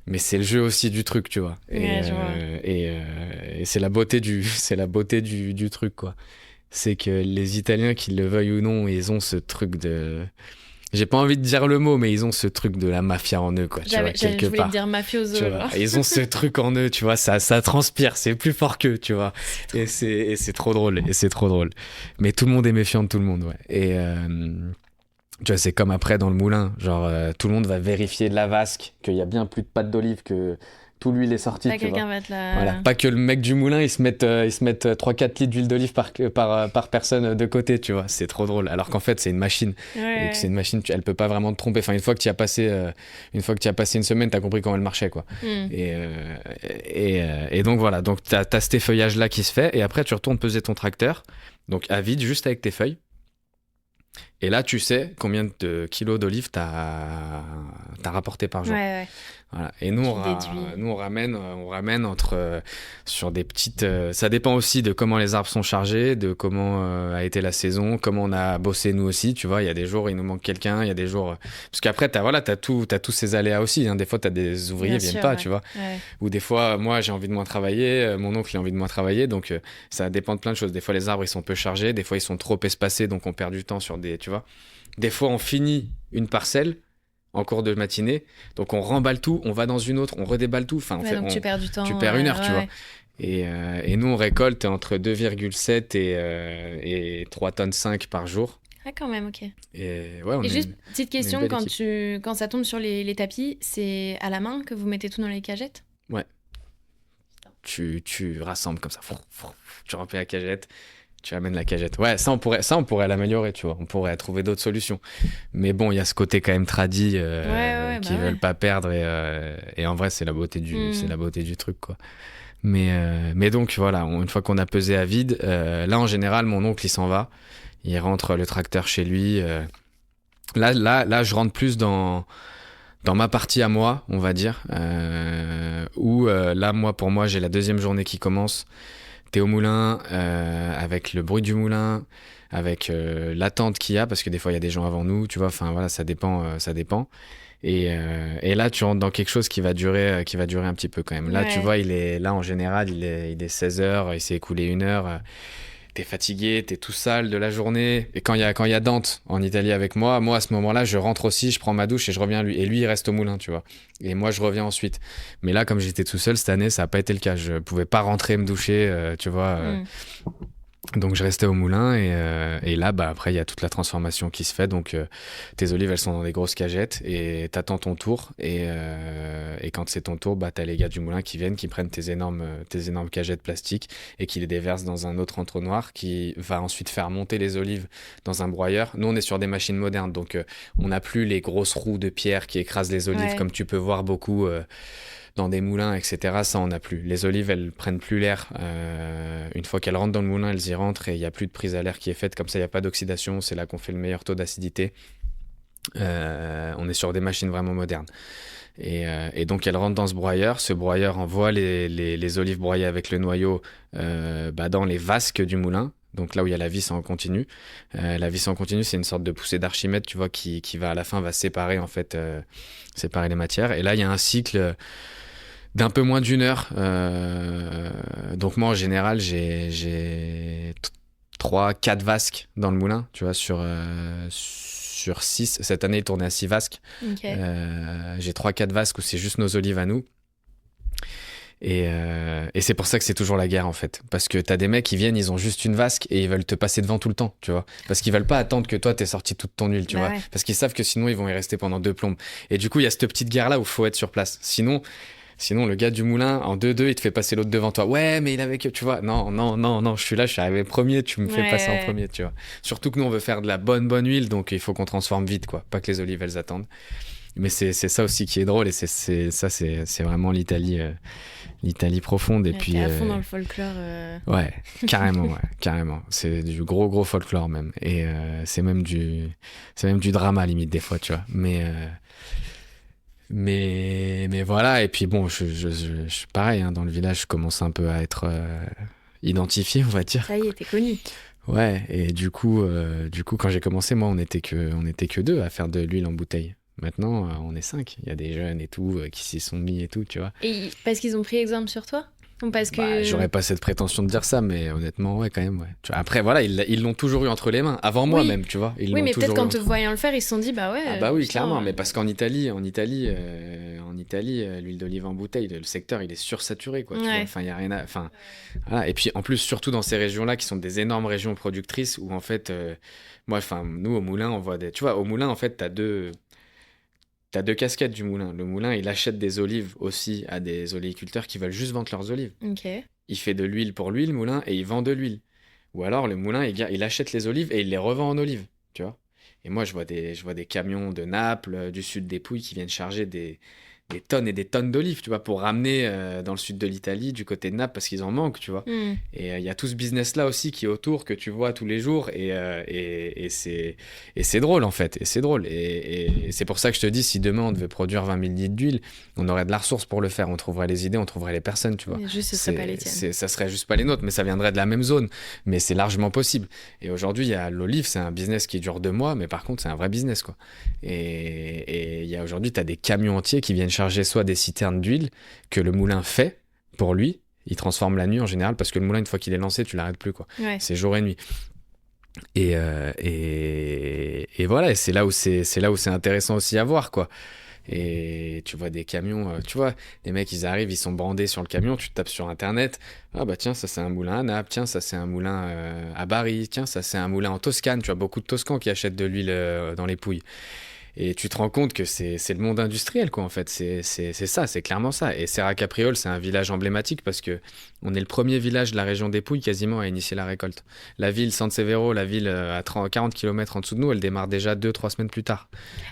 Mais c'est le jeu aussi du truc, tu vois. Et c'est la beauté du truc, quoi. C'est que les Italiens, qu'ils le veuillent ou non, ils ont ce truc de... J'ai pas envie de dire le mot, mais ils ont ce truc de la mafia en eux, quoi. Tu vois, quelque je voulais part. dire mafioso. Tu vois, ils ont ce truc en eux, tu vois, ça transpire, c'est plus fort qu'eux, tu vois. Et c'est trop drôle, Mais tout le monde est méfiant de tout le monde, ouais. Et tu vois, c'est comme après dans le moulin, genre tout le monde va vérifier de la vasque qu'il y a bien plus de pâte d'olive, que tout l'huile est sortie, Pas tu vois. quelqu'un va te la... Voilà, pas que le mec du moulin, ils se mettent 3-4 litres d'huile d'olive par personne de côté, tu vois. C'est trop drôle. Alors qu'en fait, c'est une machine. Ouais. Et que c'est une machine, elle peut pas vraiment te tromper. Enfin, une fois que tu y as passé une semaine, t'as compris comment elle marchait, quoi. Et donc voilà, donc t'as cet effeuillage-là qui se fait. Et après, tu retournes peser ton tracteur. Donc à vide, juste avec tes feuilles. Et là, tu sais combien de kilos d'olives t'as rapporté par jour. Ouais. Voilà. Et nous, on ramène sur des petites... ça dépend aussi de comment les arbres sont chargés, de comment a été la saison, comment on a bossé nous aussi, tu vois. Il y a des jours, il nous manque quelqu'un, il y a des jours... Parce qu'après, t'as tous ces aléas aussi. Hein. Des fois, t'as des ouvriers qui viennent pas, tu vois. Ouais. Ou des fois, moi, j'ai envie de moins travailler, mon oncle, il a envie de moins travailler. Donc, ça dépend de plein de choses. Des fois, les arbres, ils sont peu chargés. Des fois, ils sont trop espacés, donc on perd du temps sur des... Tu vois. Des fois, on finit une parcelle en cours de matinée, donc on remballe tout, on va dans une autre, on redéballe tout, enfin donc tu perds du temps, tu perds une heure, tu vois. Et nous on récolte entre 2,7 et 3 tonnes 5 par jour. Ah quand même, ok. Et juste petite question, quand ça tombe sur les tapis, c'est à la main que vous mettez tout dans les cagettes? Ouais. Tu rassembles comme ça, tu remplis la cagette. Tu amènes la cagette. Ouais, ça on pourrait l'améliorer, tu vois. On pourrait trouver d'autres solutions. Mais bon, il y a ce côté quand même tradi qui veulent pas perdre et en vrai, c'est la beauté du truc, quoi. Mais donc voilà, une fois qu'on a pesé à vide, là en général, mon oncle il s'en va, il rentre le tracteur chez lui. Là, je rentre plus dans ma partie à moi, on va dire, où là, pour moi, j'ai la deuxième journée qui commence. T'es au moulin, avec le bruit du moulin, avec l'attente qu'il y a, parce que des fois il y a des gens avant nous, tu vois, enfin voilà, ça dépend. Et là, tu rentres dans quelque chose qui va durer un petit peu quand même. Là, tu vois, en général, il est 16h, il s'est écoulé 1 heure. t'es fatigué, t'es tout sale de la journée. Et quand il y a Dante en Italie avec moi, à ce moment-là, je rentre aussi, je prends ma douche et je reviens à lui. Et lui, il reste au moulin, tu vois. Et moi, je reviens ensuite. Mais là, comme j'étais tout seul cette année, ça n'a pas été le cas. Je pouvais pas rentrer me doucher, tu vois. Donc je restais au moulin et là après il y a toute la transformation qui se fait, donc tes olives elles sont dans des grosses cagettes et t'attends ton tour et quand c'est ton tour t'as les gars du moulin qui viennent, qui prennent tes énormes cagettes plastiques et qui les déversent dans un autre entonnoir qui va ensuite faire monter les olives dans un broyeur. Nous on est sur des machines modernes, donc on n'a plus les grosses roues de pierre qui écrasent les olives comme tu peux voir beaucoup dans des moulins, etc. Ça, on n'a plus. Les olives, elles prennent plus l'air. Une fois qu'elles rentrent dans le moulin, elles y rentrent et il n'y a plus de prise à l'air qui est faite. Comme ça, il n'y a pas d'oxydation. C'est là qu'on fait le meilleur taux d'acidité. On est sur des machines vraiment modernes. Et donc, elles rentrent dans ce broyeur. Ce broyeur envoie les olives broyées avec le noyau dans les vasques du moulin. Donc là où il y a la vis en continu. La vis en continu, c'est une sorte de poussée d'Archimède, tu vois, qui va à la fin va séparer en fait séparer les matières. Et là, il y a un cycle d'un peu moins d'une heure. Donc moi, en général, j'ai 3-4 vasques dans le moulin, tu vois, sur 6. Cette année, il tournait à 6 vasques. Okay. J'ai 3-4 vasques où c'est juste nos olives à nous. Et c'est pour ça que c'est toujours la guerre en fait, parce que t'as des mecs qui viennent, ils ont juste une vasque et ils veulent te passer devant tout le temps, tu vois, parce qu'ils veulent pas attendre que toi t'aies sorti toute ton huile, tu vois, parce qu'ils savent que sinon ils vont y rester pendant 2 plombes. Et du coup il y a cette petite guerre là où faut être sur place, sinon le gars du moulin en 2-2 il te fait passer l'autre devant toi, ouais mais il avait que, tu vois, non, je suis arrivé premier, tu me fais passer en premier, tu vois. Surtout que nous on veut faire de la bonne huile, donc il faut qu'on transforme vite quoi, pas que les olives elles attendent. Mais c'est ça aussi qui est drôle et c'est vraiment l'Italie profonde. Et puis à fond dans le folklore. Ouais, carrément. C'est du gros folklore même. Et c'est même du drama limite des fois, tu vois. Mais voilà. Et puis bon, je suis pareil, hein, dans le village, je commence un peu à être identifié, on va dire. Ça y est, t'es connu. Ouais. Et du coup, quand j'ai commencé, moi, on était que 2 à faire de l'huile en bouteille. Maintenant, on est 5. Il y a des jeunes et tout qui s'y sont mis et tout, tu vois. Et parce qu'ils ont pris exemple sur toi ? Ou parce que... J'aurais pas cette prétention de dire ça, mais honnêtement, ouais, quand même, ouais. Tu vois, après, voilà, ils l'ont toujours eu entre les mains. Avant moi même, tu vois. Oui, mais peut-être qu'en te voyant le faire, ils se sont dit, bah ouais. Ah bah oui, clairement. Mais parce qu'en Italie, l'huile d'olive en bouteille, le secteur, il est sursaturé, quoi. Tu vois. Enfin, il y a rien à... Enfin, voilà. Et puis, en plus, surtout dans ces régions-là, qui sont des énormes régions productrices, où en fait, nous, au moulin, on voit des... Tu vois, au moulin, en fait, t'as deux casquettes du moulin. Le moulin, il achète des olives aussi à des oléiculteurs qui veulent juste vendre leurs olives. Okay. Il fait de l'huile pour lui, le moulin, et il vend de l'huile. Ou alors, le moulin, il achète les olives et il les revend en olives, tu vois. Et moi, je vois des camions de Naples, du sud des Pouilles, qui viennent charger des tonnes et des tonnes d'olives, tu vois, pour ramener dans le sud de l'Italie, du côté de Naples, parce qu'ils en manquent, tu vois. Et il y a tout ce business-là aussi qui est autour, que tu vois tous les jours, et c'est drôle, en fait, et c'est drôle. Et c'est pour ça que je te dis, si demain on devait produire 20 000 litres d'huile, on aurait de la ressource pour le faire, on trouverait les idées, on trouverait les personnes, tu vois. Mais juste, ce serait pas les tiennes. Ça serait juste pas les nôtres, mais ça viendrait de la même zone, mais c'est largement possible. Et aujourd'hui, il y a l'olive, c'est un business qui dure 2 mois, mais par contre, c'est un vrai business, quoi. Et il y a aujourd'hui, t'as des camions entiers qui viennent charger soit des citernes d'huile que le moulin fait pour lui, il transforme la nuit en général, parce que le moulin, une fois qu'il est lancé, tu l'arrêtes plus, quoi. Ouais. C'est jour et nuit. Et voilà, et c'est là où c'est intéressant aussi à voir, quoi. Et tu vois des camions, tu vois, les mecs, ils arrivent, ils sont brandés sur le camion, tu tapes sur internet, ah bah tiens, ça c'est un moulin à Naples, tiens, ça c'est un moulin à Bari, tiens, ça c'est un moulin en Toscane, tu vois, beaucoup de Toscans qui achètent de l'huile dans les Pouilles. Et tu te rends compte que c'est le monde industriel, quoi, en fait. C'est ça, c'est clairement ça. Et Serra Capriole, c'est un village emblématique parce que on est le premier village de la région des Pouilles quasiment à initier la récolte. La ville San Severo, la ville à 40 km en dessous de nous, elle démarre déjà 2-3 semaines plus tard.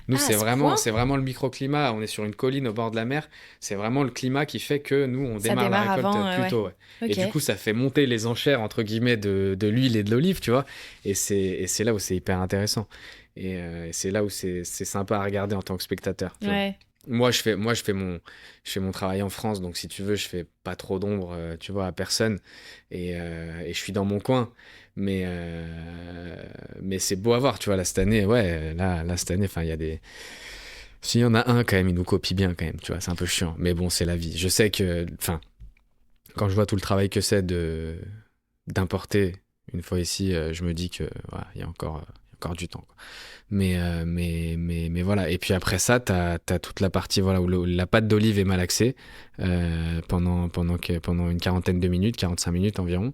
Nous, c'est vraiment le microclimat. On est sur une colline au bord de la mer. C'est vraiment le climat qui fait que nous, on démarre la récolte plus tôt. Ouais. Okay. Et du coup, ça fait monter les enchères, entre guillemets, de l'huile et de l'olive, tu vois. Et c'est là où c'est hyper intéressant. Et c'est là où c'est sympa à regarder en tant que spectateur. Ouais. Moi, je fais mon travail en France, donc si tu veux, je fais pas trop d'ombre, tu vois, à personne. Et je suis dans mon coin. Mais c'est beau à voir, tu vois, là, cette année, ouais, là cette année, enfin, il y a des... S'il y en a un, quand même, il nous copie bien, quand même, tu vois, c'est un peu chiant. Mais bon, c'est la vie. Je sais que, enfin, quand je vois tout le travail que c'est d'importer Une fois ici, je me dis que voilà, il y a encore du temps, quoi. Mais voilà. Et puis après ça, t'as toute la partie voilà, où la pâte d'olive est malaxée pendant une quarantaine de minutes, 45 minutes environ.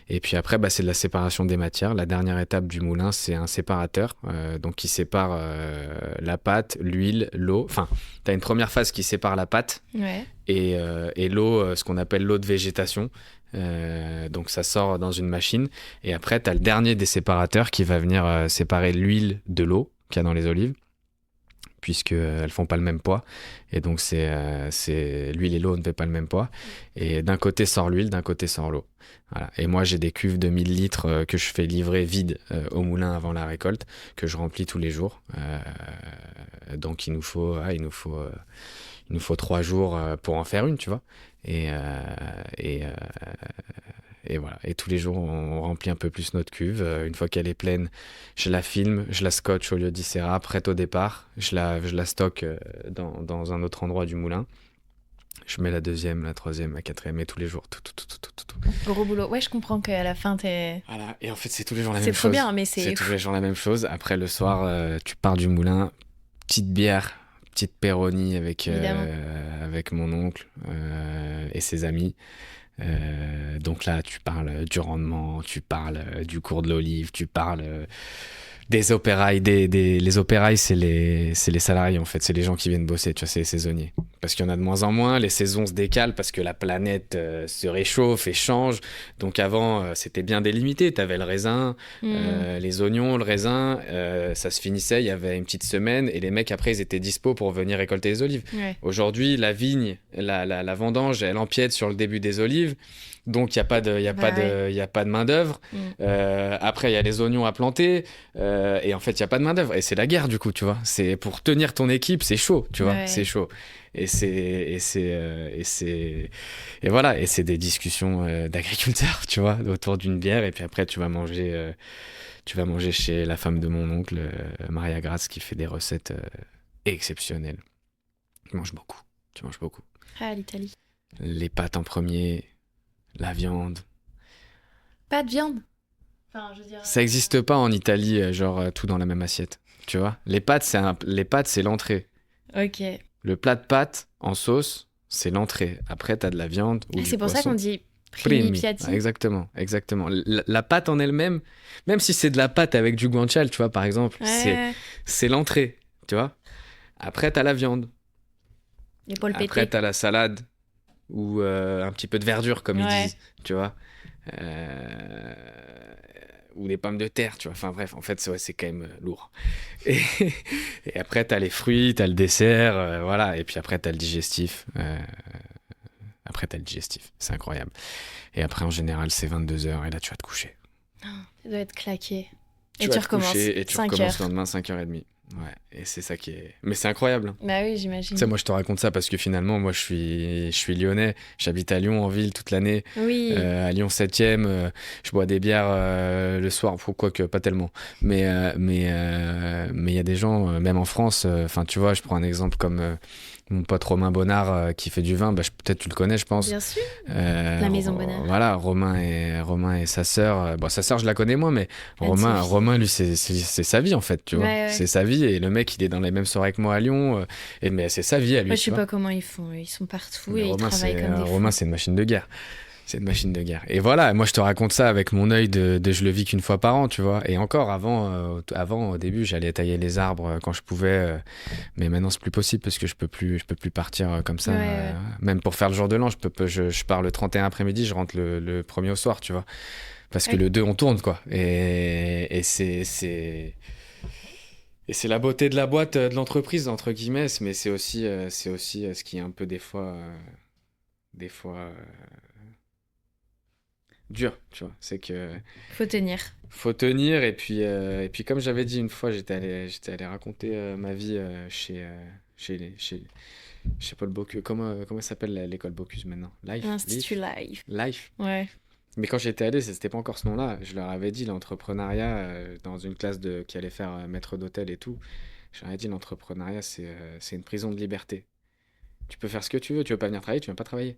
Et puis après, c'est de la séparation des matières. La dernière étape du moulin, c'est un séparateur donc qui sépare la pâte, l'huile, l'eau. Enfin, tu as une première phase qui sépare la pâte et l'eau, ce qu'on appelle l'eau de végétation. Donc ça sort dans une machine. Et après, tu as le dernier des séparateurs qui va venir séparer l'huile de l'eau qu'il y a dans les olives, puisqu'elles font pas le même poids. Et donc, c'est l'huile et l'eau ne fait pas le même poids. Et d'un côté sort l'huile, d'un côté sort l'eau. Voilà. Et moi, j'ai des cuves de 1000 litres que je fais livrer vides au moulin avant la récolte, que je remplis tous les jours. Donc, il nous faut 3 jours pour en faire une, tu vois. Et voilà. Et tous les jours, on remplit un peu plus notre cuve. Une fois qu'elle est pleine, je la filme, je la scotche au lieu d'Icera, prête au départ. Je la stocke dans un autre endroit du moulin. Je mets la deuxième, la troisième, la quatrième, et tous les jours. Tout. Gros boulot. Ouais, je comprends qu'à la fin, t'es... Voilà. Et en fait, c'est tous les jours la même chose. C'est trop bien, mais c'est tous les jours la même chose. Après, le soir, tu pars du moulin, petite bière, petite Peroni avec mon oncle et ses amis. Donc là, tu parles du rendement, tu parles du cours de l'olive, tu parles des opérailles. Les opérailles, c'est les salariés, en fait. C'est les gens qui viennent bosser, tu vois, c'est les saisonniers. Parce qu'il y en a de moins en moins, les saisons se décalent parce que la planète se réchauffe et change. Donc avant, c'était bien délimité. Tu avais le raisin, les oignons, le raisin, ça se finissait, il y avait une petite semaine et les mecs, après, ils étaient dispo pour venir récolter les olives. Ouais. Aujourd'hui, la vigne, la vendange, elle empiète sur le début des olives. Donc, il n'y a pas de main-d'œuvre. Après, il y a les oignons à planter. Et en fait, il n'y a pas de main-d'œuvre. Et c'est la guerre, du coup, tu vois. C'est pour tenir ton équipe, c'est chaud, tu vois. Ouais. C'est chaud. Et voilà. Et c'est des discussions d'agriculteurs, tu vois, autour d'une bière. Et puis après, tu vas manger chez la femme de mon oncle, Maria Graz, qui fait des recettes exceptionnelles. Tu manges beaucoup. Ah, l'Italie. Les pâtes en premier, la viande. Pas de viande. Enfin, je veux dire... Ça n'existe pas en Italie, genre tout dans la même assiette. Tu vois, les pâtes, c'est l'entrée. Ok. Le plat de pâtes en sauce, c'est l'entrée. Après, t'as de la viande ou du C'est pour poisson. ça qu'on dit primi piatti. Exactement. La pâte en elle-même, même si c'est de la pâte avec du guanciale, tu vois, par exemple, c'est l'entrée, tu vois. Après, t'as la viande. Les polpettes. Après, t'as la salade ou un petit peu de verdure, comme ils disent, tu vois. Ou les pommes de terre, tu vois. Enfin bref, en fait, c'est quand même lourd. Et après, t'as les fruits, t'as le dessert, voilà. Et puis après, t'as le digestif. C'est incroyable. Et après, en général, c'est 22h et là, tu vas te coucher. Ça doit être claqué. Tu recommences. Et tu recommences le lendemain, 5h30. Ouais, et c'est ça qui est... Mais c'est incroyable. Bah oui, j'imagine. Tu sais, moi, je te raconte ça parce que finalement, moi, je suis lyonnais. J'habite à Lyon, en ville, toute l'année. Oui. À Lyon 7e, je bois des bières le soir, quoique pas tellement. Mais il y a des gens, même en France, enfin, tu vois, je prends un exemple comme... mon pote Romain Bonnard qui fait du vin, peut-être tu le connais, je pense. Bien sûr. La maison Bonnard. Voilà, Romain et sa sœur. Sa sœur, je la connais moins, mais Romain, lui, c'est sa vie en fait, tu vois. Ouais. C'est sa vie et le mec, il est dans les mêmes soirées que moi à Lyon. Mais c'est sa vie à lui. Je sais pas comment ils font. Ils sont partout et ils travaillent comme des fous. Romain, c'est une machine de guerre. C'est une machine de guerre. Et voilà, moi je te raconte ça avec mon œil de je le vis qu'une fois par an, tu vois. Et encore, avant au début, j'allais tailler les arbres quand je pouvais. Mais maintenant, c'est plus possible parce que je peux plus partir comme ça. Ouais. Même pour faire le jour de l'an, je pars le 31 après-midi, je rentre le 1er au soir, tu vois. Parce que le 2, on tourne, quoi. Et c'est la beauté de la boîte, de l'entreprise, entre guillemets. Mais c'est aussi ce qui est un peu des fois dur, tu vois. C'est que faut tenir et puis comme j'avais dit une fois, j'étais allé raconter ma vie chez Paul Bocuse. Comment s'appelle l'école Bocuse maintenant? L'Institut Life. Ouais. Mais quand j'étais allé, c'était pas encore ce nom-là. Je leur avais dit l'entrepreneuriat dans une classe qui allait faire maître d'hôtel et tout. Je leur avais dit l'entrepreneuriat c'est une prison de liberté. Tu peux faire ce que tu veux pas venir travailler, tu viens pas travailler.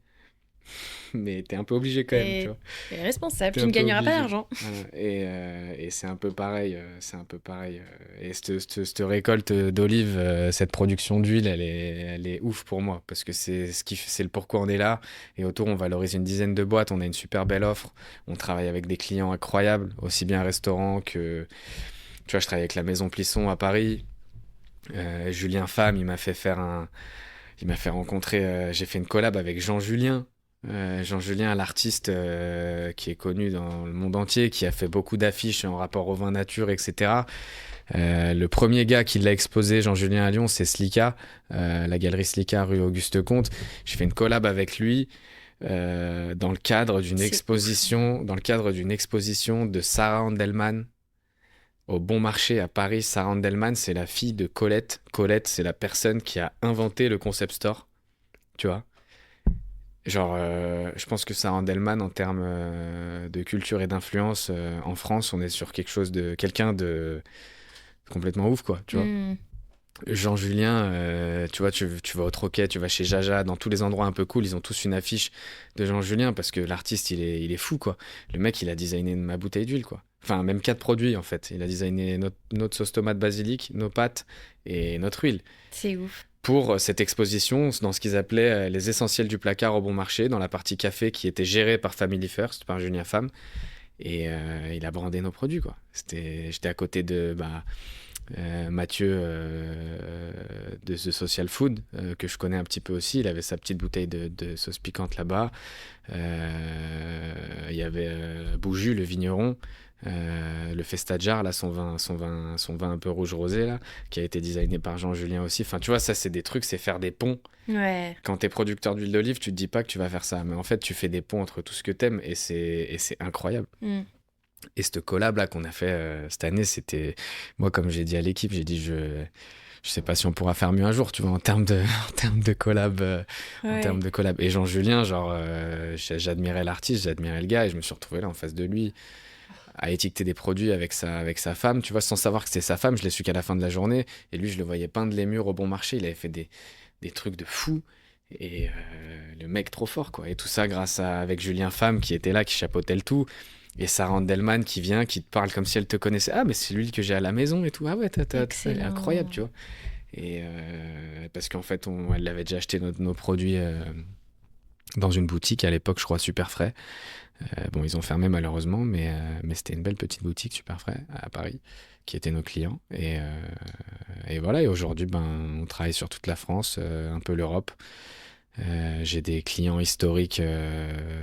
mais t'es un peu obligé quand même, tu vois. T'es responsable, T'es tu un ne peu gagneras pas obligé. d'argent. Voilà. Et c'est un peu pareil. Et cette récolte d'olives, cette production d'huile, elle est ouf pour moi parce que c'est le pourquoi on est là. Et autour, on valorise une dizaine de boîtes. On a une super belle offre. On travaille avec des clients incroyables, aussi bien restaurants que. Tu vois, je travaille avec la Maison Plisson à Paris. Julien Femme, il m'a fait rencontrer. J'ai fait une collab avec Jean Julien. Jean Julien, l'artiste qui est connu dans le monde entier, qui a fait beaucoup d'affiches en rapport au vin nature, etc. Le premier gars qui l'a exposé, Jean Julien à Lyon, c'est Slika, la galerie Slika rue Auguste Comte. J'ai fait une collab avec lui dans le cadre d'une exposition, de Sarah Handelman au Bon Marché à Paris. Sarah Handelman, c'est la fille de Colette. Colette, c'est la personne qui a inventé le concept store, tu vois. Genre, je pense que Sarah Handelman, en termes de culture et d'influence, en France, on est sur quelqu'un de complètement ouf, quoi, tu vois. Jean Julien, tu vois, tu vas au Troquet, tu vas chez Jaja, dans tous les endroits un peu cool, ils ont tous une affiche de Jean Julien parce que l'artiste, il est fou, quoi. Le mec, il a designé ma bouteille d'huile, quoi. Enfin, même 4 produits, en fait. Il a designé notre sauce tomate basilic, nos pâtes et notre huile. C'est ouf. Pour cette exposition dans ce qu'ils appelaient les essentiels du placard au Bon Marché, dans la partie café qui était gérée par Family First, par Julien Femme. Et il a brandé nos produits, quoi. J'étais à côté de Mathieu de The Social Food, que je connais un petit peu aussi. Il avait sa petite bouteille de sauce piquante là-bas. Il y avait Bouju, le vigneron. Le Festajar, là, son vin un peu rouge rosé, là, qui a été designé par Jean Julien aussi. Enfin, tu vois, ça, c'est des trucs, c'est faire des ponts. Ouais. Quand t'es producteur d'huile d'olive, tu te dis pas que tu vas faire ça. Mais en fait, tu fais des ponts entre tout ce que t'aimes et c'est incroyable. Et cette collab, là, qu'on a fait cette année, c'était. Moi, comme j'ai dit à l'équipe, j'ai dit, je sais pas si on pourra faire mieux un jour, tu vois, en termes de collab. En termes de collab. Et Jean Julien, genre, j'admirais l'artiste, j'admirais le gars, et je me suis retrouvé là en face de lui à étiqueter des produits avec sa femme, tu vois, sans savoir que c'était sa femme. Je l'ai su qu'à la fin de la journée. Et lui, je le voyais peindre les murs au Bon Marché. Il avait fait des trucs de fou. Et le mec trop fort, quoi. Et tout ça avec Julien Femme qui était là, qui chapeautait le tout. Et Sarah Handelman qui vient, qui te parle comme si elle te connaissait. Ah, mais c'est lui que j'ai à la maison et tout. Ah ouais, c'est incroyable, tu vois. Et parce qu'en fait, elle avait déjà acheté nos produits dans une boutique à l'époque, je crois, Super Frais. Bon, ils ont fermé malheureusement, mais c'était une belle petite boutique Super Frais à Paris qui étaient nos clients. Et voilà, et aujourd'hui, on travaille sur toute la France, un peu l'Europe. J'ai des clients historiques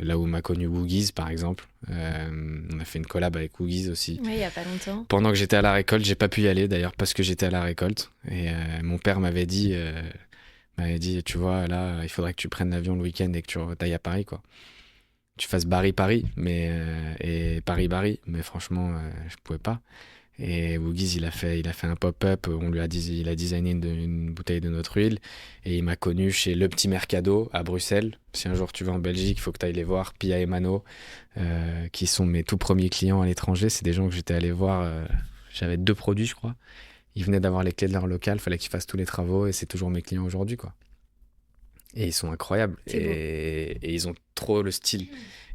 là où m'a connu Woogies, par exemple. On a fait une collab avec Woogies aussi. Oui, il n'y a pas longtemps. Pendant que j'étais à la récolte, j'ai pas pu y aller d'ailleurs parce que j'étais à la récolte. Et mon père m'avait dit, tu vois, là, il faudrait que tu prennes l'avion le week-end et que tu ailles à Paris, quoi. Tu fasses Paris-Paris et Paris-Paris, mais franchement, je pouvais pas. Et Woogies, il a fait un pop-up, il a designé une bouteille de notre huile, et il m'a connu chez Le Petit Mercado à Bruxelles. Si un jour tu vas en Belgique, il faut que tu ailles les voir, Pia et Mano, qui sont mes tout premiers clients à l'étranger. C'est des gens que j'étais allé voir, j'avais 2 produits, je crois. Ils venaient d'avoir les clés de leur local, il fallait qu'ils fassent tous les travaux, et c'est toujours mes clients aujourd'hui, quoi. Et ils sont incroyables. Et ils ont trop le style.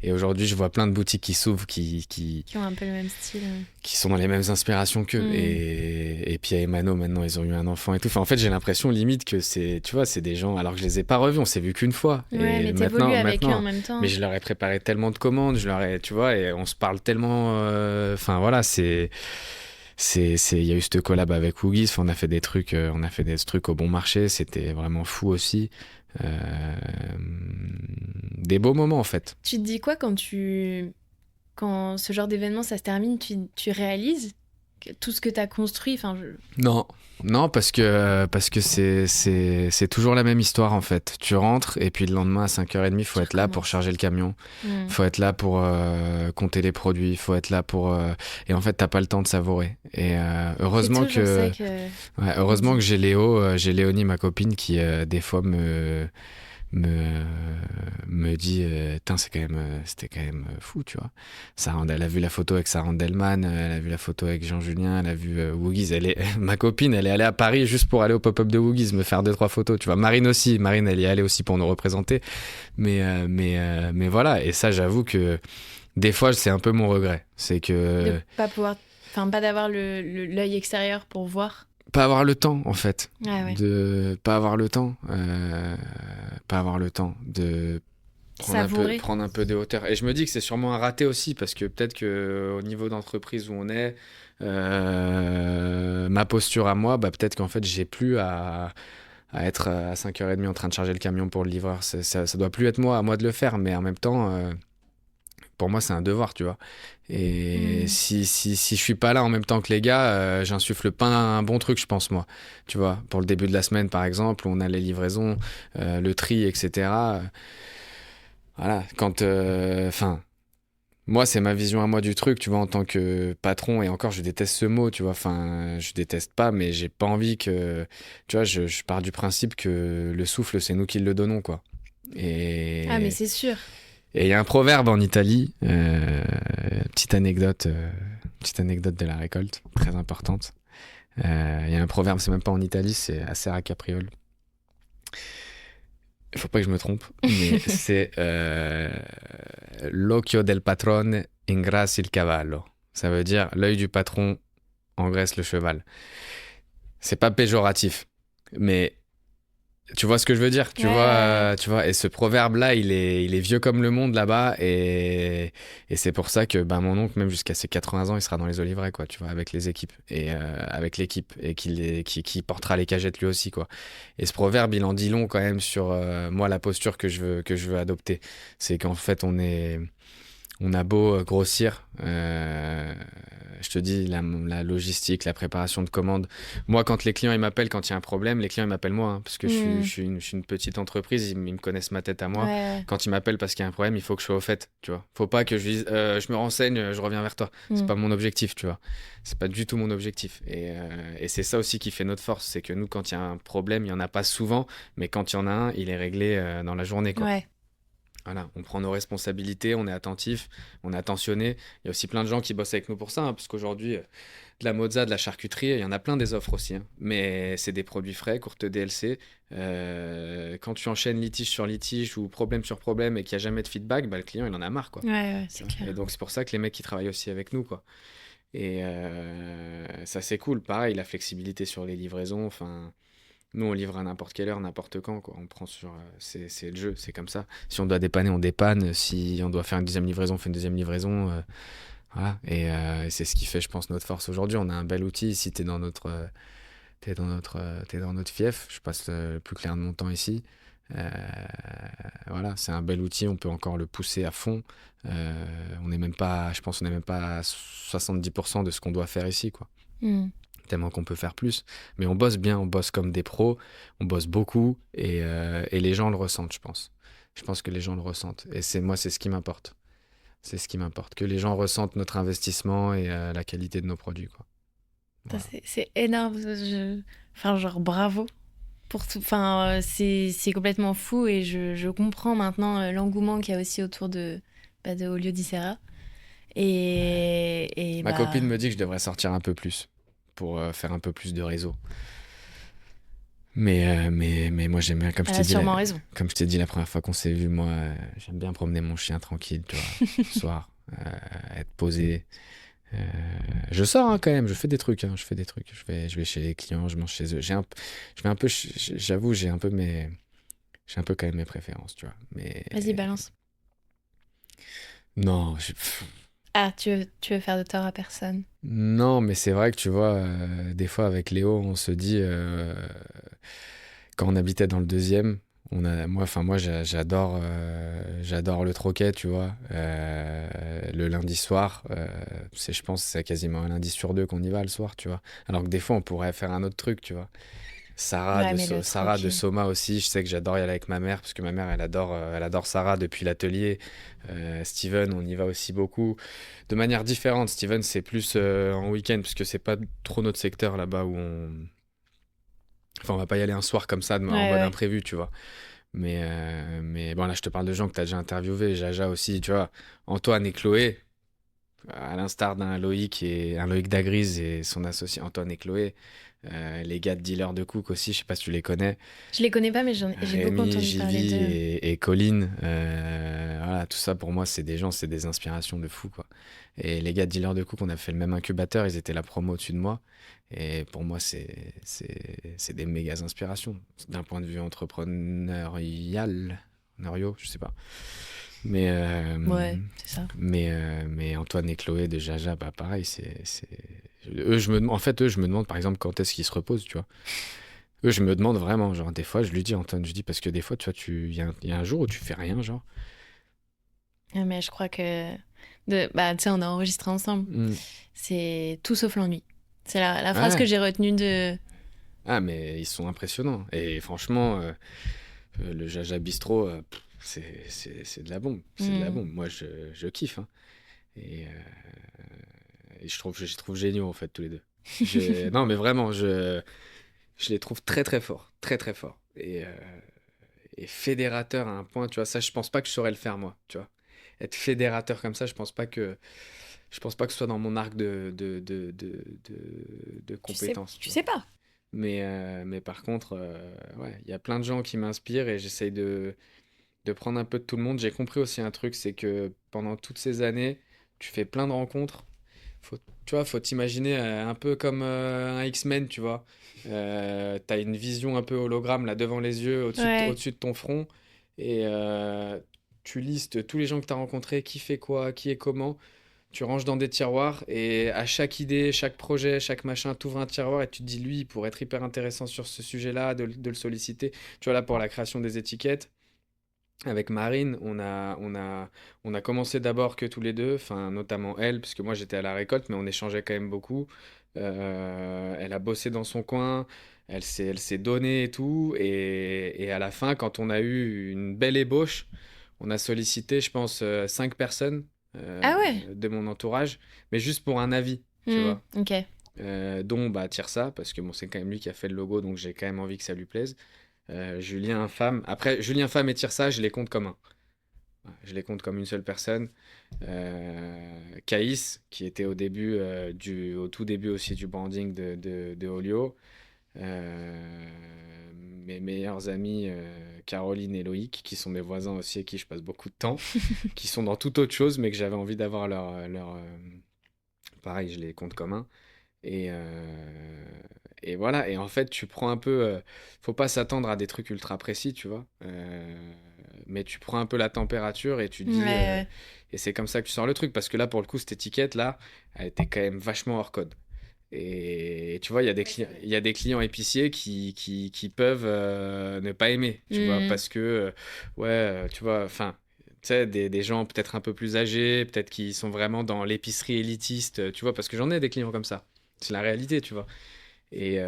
Et aujourd'hui, je vois plein de boutiques qui s'ouvrent, qui ont un peu le même style. Qui sont dans les mêmes inspirations qu'eux. Et Pia et Mano, maintenant, ils ont eu un enfant et tout. Enfin, en fait, j'ai l'impression limite que c'est des gens, alors que je les ai pas revus, on s'est vus qu'une fois. Ouais, mais t'évolues avec eux en même temps. Mais je leur ai préparé tellement de commandes, tu vois, et on se parle tellement. Enfin, voilà, il y a eu cette collab avec Woogies, on a fait des trucs au Bon Marché, c'était vraiment fou aussi. Des beaux moments en fait. Tu te dis quoi quand ce genre d'événement ça se termine, tu réalises tout ce que tu as construit? Non, parce que c'est toujours la même histoire en fait. Tu rentres et puis le lendemain à 5h30, il faut être là pour charger le camion. Il faut être là pour compter les produits, il faut être là pour... Et en fait, t'as pas le temps de savourer. Et heureusement que j'ai Léonie, ma copine, qui des fois me dit c'était quand même fou, tu vois. Elle a vu la photo avec Sarah Delman, elle a vu la photo avec Jean Julien, elle a vu Woogies. Ma copine, elle est allée à Paris juste pour aller au pop-up de Woogies, me faire 2-3 photos, tu vois. Marine, elle y est allée aussi pour nous représenter. Mais voilà, et ça, j'avoue que des fois, c'est un peu mon regret. C'est que... pas d'avoir l'œil extérieur pour voir. Pas avoir le temps, en fait. Ah ouais. Pas avoir le temps. Pas avoir le temps de prendre un peu de hauteur. Et je me dis que c'est sûrement un raté aussi, parce que peut-être qu'au niveau d'entreprise où on est, ma posture à moi, peut-être qu'en fait, j'ai plus à être à 5h30 en train de charger le camion pour le livreur. Ça doit plus être à moi de le faire, mais en même temps... pour moi, c'est un devoir, tu vois. Et si je suis pas là en même temps que les gars, j'insuffle pas un bon truc, je pense, moi. Tu vois, pour le début de la semaine, par exemple, où on a les livraisons, le tri, etc. Voilà, moi, c'est ma vision à moi du truc, tu vois, en tant que patron. Et encore, je déteste ce mot, tu vois. Enfin, je déteste pas, mais j'ai pas envie que... Tu vois, je pars du principe que le souffle, c'est nous qui le donnons, quoi. Ah, mais c'est sûr. Et il y a un proverbe en Italie, petite anecdote de la récolte, très importante. Il y a un proverbe, c'est même pas en Italie, c'est à Serra Capriole. Il faut pas que je me trompe, mais c'est l'occhio del patrone ingrassi il cavallo. Ça veut dire l'œil du patron engraisse le cheval. C'est pas péjoratif, mais tu vois ce que je veux dire, tu vois. Et ce proverbe-là, il est vieux comme le monde là-bas, et c'est pour ça que mon oncle, même jusqu'à ses 80 ans, il sera dans les oliveraies, quoi, tu vois, avec les équipes et avec l'équipe, et qui portera les cagettes lui aussi, quoi. Et ce proverbe, il en dit long quand même sur moi, la posture que je veux adopter. C'est qu'en fait, on a beau grossir, je te dis, la logistique, la préparation de commandes. Moi, quand les clients ils m'appellent, quand il y a un problème, les clients ils m'appellent moi, hein, parce que je suis une petite entreprise, ils me connaissent ma tête à moi. Ouais. Quand ils m'appellent parce qu'il y a un problème, il faut que je sois au fait, tu vois. Faut pas que je dise, je me renseigne, je reviens vers toi. C'est pas mon objectif, tu vois. C'est pas du tout mon objectif. Et c'est ça aussi qui fait notre force, c'est que nous, quand il y a un problème, il y en a pas souvent, mais quand il y en a un, il est réglé dans la journée, quoi. Ouais. Voilà, on prend nos responsabilités, on est attentif, on est attentionné. Il y a aussi plein de gens qui bossent avec nous pour ça, hein, parce qu'aujourd'hui, de la mozza, de la charcuterie, il y en a plein des offres aussi. Hein. Mais c'est des produits frais, courte DLC. Quand tu enchaînes litige sur litige ou problème sur problème et qu'il n'y a jamais de feedback, le client, il en a marre, quoi. Ouais, c'est clair. Et donc, c'est pour ça que les mecs, qui travaillent aussi avec nous, quoi. Et ça, c'est cool. Pareil, la flexibilité sur les livraisons, enfin... Nous, on livre à n'importe quelle heure, n'importe quand, quoi. On prend sur... c'est le jeu, c'est comme ça. Si on doit dépanner, on dépanne. Si on doit faire une deuxième livraison, on fait une deuxième livraison. Voilà. Et c'est ce qui fait, je pense, notre force aujourd'hui. On a un bel outil. Ici, t'es dans notre fief. Je passe le plus clair de mon temps ici. Voilà, c'est un bel outil. On peut encore le pousser à fond. On n'est même pas... Je pense qu'on n'est même pas à 70% de ce qu'on doit faire ici, quoi. Tellement qu'on peut faire plus, mais on bosse bien, on bosse comme des pros, on bosse beaucoup, et les gens le ressentent, je pense que les gens le ressentent, et c'est ce qui m'importe, que les gens ressentent notre investissement et la qualité de nos produits, quoi. Voilà. C'est énorme, bravo pour tout, c'est complètement fou, et je comprends maintenant l'engouement qu'il y a aussi autour de Olio di Serra, et ma copine me dit que je devrais sortir un peu plus pour faire un peu plus de réseau. Mais moi, j'aime bien, comme je t'ai dit la première fois qu'on s'est vu, moi, j'aime bien promener mon chien tranquille, tu vois, le soir, être posé. Je sors, hein, quand même, je fais des trucs, hein, je vais chez les clients, je mange chez eux. J'avoue, j'ai un peu quand même mes préférences, tu vois. Mais... Vas-y, balance. Non, Ah, tu veux faire de tort à personne. Non, mais c'est vrai que tu vois, des fois avec Léo, on se dit, quand on habitait dans le 2e, moi j'adore le troquet, tu vois. Le lundi soir, je pense que c'est quasiment un lundi sur 2 qu'on y va le soir, tu vois. Alors que des fois, on pourrait faire un autre truc, tu vois. Sarah de Soma aussi, je sais que j'adore y aller avec ma mère, parce que ma mère, elle adore Sarah depuis l'atelier. Steven, on y va aussi beaucoup. De manière différente, Steven, c'est plus en week-end, parce que c'est pas trop notre secteur là-bas où on... Enfin, on va pas y aller un soir comme ça, en mode imprévu, tu vois. Mais bon, là, je te parle de gens que tu as déjà interviewés. Jaja aussi, tu vois. Antoine et Chloé, à l'instar d'un Loïc et un Loïc Dagrise et son associé Antoine et Chloé. Les gars de Dealer de Cook aussi, je sais pas si tu les connais. Je les connais pas, mais j'ai beaucoup Rémi, entendu parler Jivy d'eux. et Colline. Voilà, tout ça pour moi, c'est des gens, c'est des inspirations de fou, quoi. Et les gars de Dealer de Cook, on a fait le même incubateur, ils étaient la promo au-dessus de moi. Et pour moi, c'est des méga inspirations d'un point de vue entrepreneurial, je sais pas. Mais, Ouais, c'est ça. mais Antoine et Chloé de Jaja, bah pareil, eux, en fait, eux, je me demande par exemple quand est-ce qu'ils se reposent, tu vois. Eux, je me demande vraiment, genre, des fois, je lui dis, Antoine, je dis, parce que des fois, tu vois, il y a un jour où tu fais rien, genre. Mais je crois que... Bah, tu sais, on a enregistré ensemble. Mm. C'est tout sauf l'ennui. C'est la phrase Ouais. que j'ai retenue de... Ah, mais ils sont impressionnants. Et franchement, le Jaja Bistro, c'est de la bombe. C'est de la bombe. Moi, je kiffe. Hein. Et, je les trouve géniaux, en fait, tous les deux. Non, mais vraiment, je les trouve très, très forts. Très, très forts. Et fédérateur à un point, tu vois, ça, je pense pas que je saurais le faire, moi, tu vois. Être fédérateur comme ça, je pense pas que ce soit dans mon arc de compétences. Tu sais pas. Mais par contre, ouais, il y a plein de gens qui m'inspirent et j'essaye de prendre un peu de tout le monde. J'ai compris aussi un truc, c'est que pendant toutes ces années, tu fais plein de rencontres. Tu vois, faut t'imaginer un peu comme un X-Men, tu vois. T'as une vision un peu hologramme là devant les yeux, Ouais. au-dessus de ton front, et tu listes tous les gens que t'as rencontrés, qui fait quoi, qui est comment. Tu ranges dans des tiroirs et à chaque idée, chaque projet, chaque machin, tu ouvres un tiroir et tu te dis, lui, pour être hyper intéressant sur ce sujet-là, de le solliciter. Tu vois, là, pour la création des étiquettes, avec Marine, on a commencé d'abord que tous les deux, enfin, notamment elle, parce que moi, j'étais à la récolte, mais on échangeait quand même beaucoup. Elle a bossé dans son coin, elle s'est donnée et tout. Et à la fin, quand on a eu une belle ébauche, on a sollicité, je pense, 5 personnes Ah ouais. de mon entourage, mais juste pour un avis, tu vois. Ok. Dont bah, Tirsa, parce que bon, c'est quand même lui qui a fait le logo, donc j'ai quand même envie que ça lui plaise. Julien Femme. Après, Julien Femme et Tirsa, je les compte comme un. Voilà, je les compte comme une seule personne. Caïs, qui était au tout début aussi du branding de Olio. Mes meilleurs amis, Caroline et Loïc, qui sont mes voisins aussi, avec qui je passe beaucoup de temps, qui sont dans toute autre chose, mais que j'avais envie d'avoir pareil, je les compte comme un. Et, et voilà, et en fait, tu prends un peu. Faut pas s'attendre à des trucs ultra précis, tu vois. Mais tu prends un peu la température et tu dis. Ouais. Et c'est comme ça que tu sors le truc, parce que là, pour le coup, cette étiquette-là, elle était quand même vachement hors code. Et tu vois, il y a des clients épiciers qui peuvent ne pas aimer, tu vois, parce que, ouais, tu vois, enfin, tu sais, des gens peut-être un peu plus âgés, peut-être qui sont vraiment dans l'épicerie élitiste, tu vois, parce que j'en ai des clients comme ça. C'est la réalité, tu vois. Et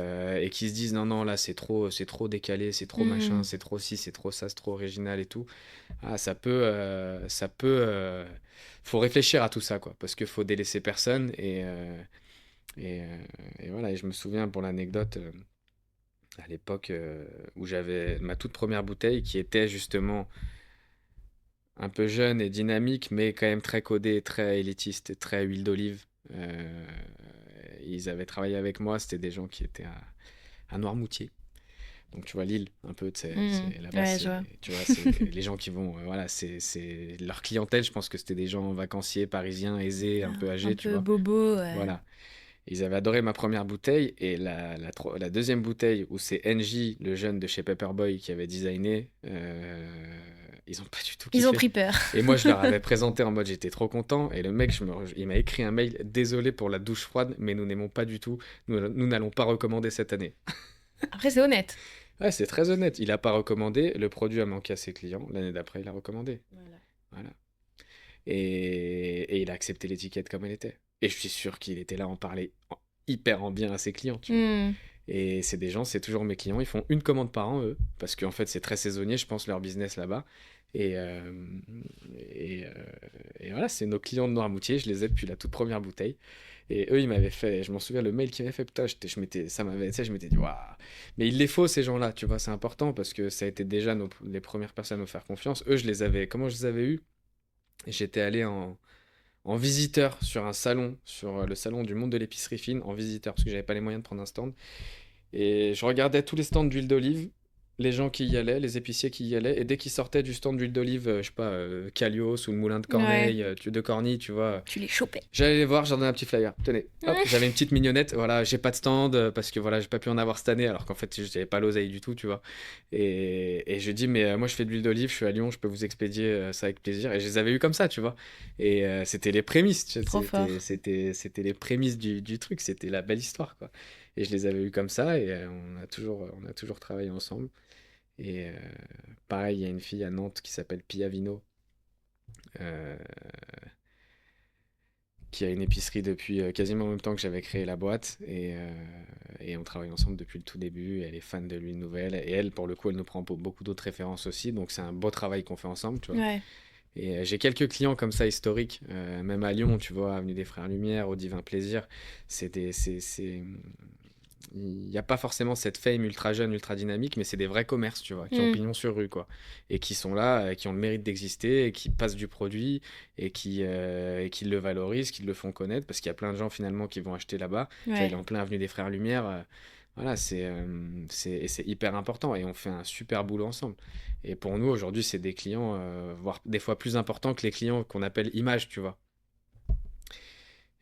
qui se disent, non, non, là, c'est trop décalé, c'est trop machin, c'est trop ci, c'est trop ça, c'est trop original et tout. Ah, faut réfléchir à tout ça, quoi, parce qu'il faut délaisser personne et voilà, et je me souviens pour l'anecdote, à l'époque où j'avais ma toute première bouteille qui était justement un peu jeune et dynamique, mais quand même très codée, très élitiste, et très huile d'olive. Ils avaient travaillé avec moi, c'était des gens qui étaient à Noirmoutier. Donc tu vois Lille, un peu, là-bas, Ouais, je vois. tu vois, c'est les gens qui vont, voilà, c'est leur clientèle, je pense que c'était des gens vacanciers, parisiens, aisés, un peu âgés, tu peu vois. bobo, ouais. Voilà. Ils avaient adoré ma première bouteille et la deuxième bouteille où c'est NJ, le jeune de chez Paperboy qui avait designé, ils ont pas du tout kiffé. Ils ont pris peur. Et moi je leur avais présenté en mode j'étais trop content et le mec il m'a écrit un mail, désolé pour la douche froide mais nous n'aimons pas du tout, nous n'allons pas recommander cette année. Après c'est honnête. Ouais, c'est très honnête, il a pas recommandé, le produit a manqué à ses clients, l'année d'après il a recommandé. Voilà. Et il a accepté l'étiquette comme elle était. Et je suis sûr qu'il était là à en parler hyper en bien à ses clients, tu vois. Et c'est des gens, c'est toujours mes clients, ils font une commande par an, eux, parce qu'en fait, c'est très saisonnier, je pense, leur business là-bas. Et, et voilà, c'est nos clients de Noirmoutier, je les ai depuis la toute première bouteille. Et eux, ils m'avaient fait, je m'en souviens, le mail qu'ils m'avaient fait, putain, ça m'avait, tu sais, je m'étais dit, waouh. Mais il les faut, ces gens-là, tu vois, c'est important parce que ça a été déjà les premières personnes à nous faire confiance. Eux, comment je les avais eus? J'étais allé en visiteur sur un salon, sur le salon du monde de l'épicerie fine, en visiteur, parce que j'avais pas les moyens de prendre un stand. Et je regardais tous les stands d'huile d'olive, les gens qui y allaient, les épiciers qui y allaient, et dès qu'ils sortaient du stand d'huile d'olive, je sais pas, Calios ou le moulin de Corneille, de Corny, tu vois. Tu les chopais. J'allais les voir, j'en donnais un petit flyer. Tenez, hop, j'avais une petite mignonnette. Voilà, j'ai pas de stand parce que voilà, j'ai pas pu en avoir cette année, alors qu'en fait, j'avais pas l'oseille du tout, tu vois. Et je dis, mais moi, je fais de l'huile d'olive, je suis à Lyon, je peux vous expédier ça avec plaisir. Et je les avais eu comme ça, tu vois. Et c'était les prémices, Trop fort. c'était les prémices du truc, c'était la belle histoire, quoi. Et je les avais eu comme ça, et on a toujours travaillé ensemble. Et pareil, il y a une fille à Nantes qui s'appelle Pia Vino, euh, qui a une épicerie depuis quasiment en même temps que j'avais créé la boîte. Et on travaille ensemble depuis le tout début. Elle est fan de l'huile nouvelle. Et elle, pour le coup, elle nous prend pour beaucoup d'autres références aussi. Donc c'est un beau travail qu'on fait ensemble, tu vois. Ouais. Et j'ai quelques clients comme ça historiques, même à Lyon, tu vois, Avenue des Frères Lumière, au Divin Plaisir. Il n'y a pas forcément cette fame ultra jeune, ultra dynamique, mais c'est des vrais commerces, tu vois, qui ont pignon sur rue, quoi. Et qui sont là, qui ont le mérite d'exister, et qui passent du produit, et qui le valorisent, qui le font connaître, parce qu'il y a plein de gens finalement qui vont acheter là-bas. Tu vois, il est en plein Avenue des Frères Lumière. Voilà, c'est hyper important, et on fait un super boulot ensemble. Et pour nous, aujourd'hui, c'est des clients, voire des fois plus importants que les clients qu'on appelle images, tu vois.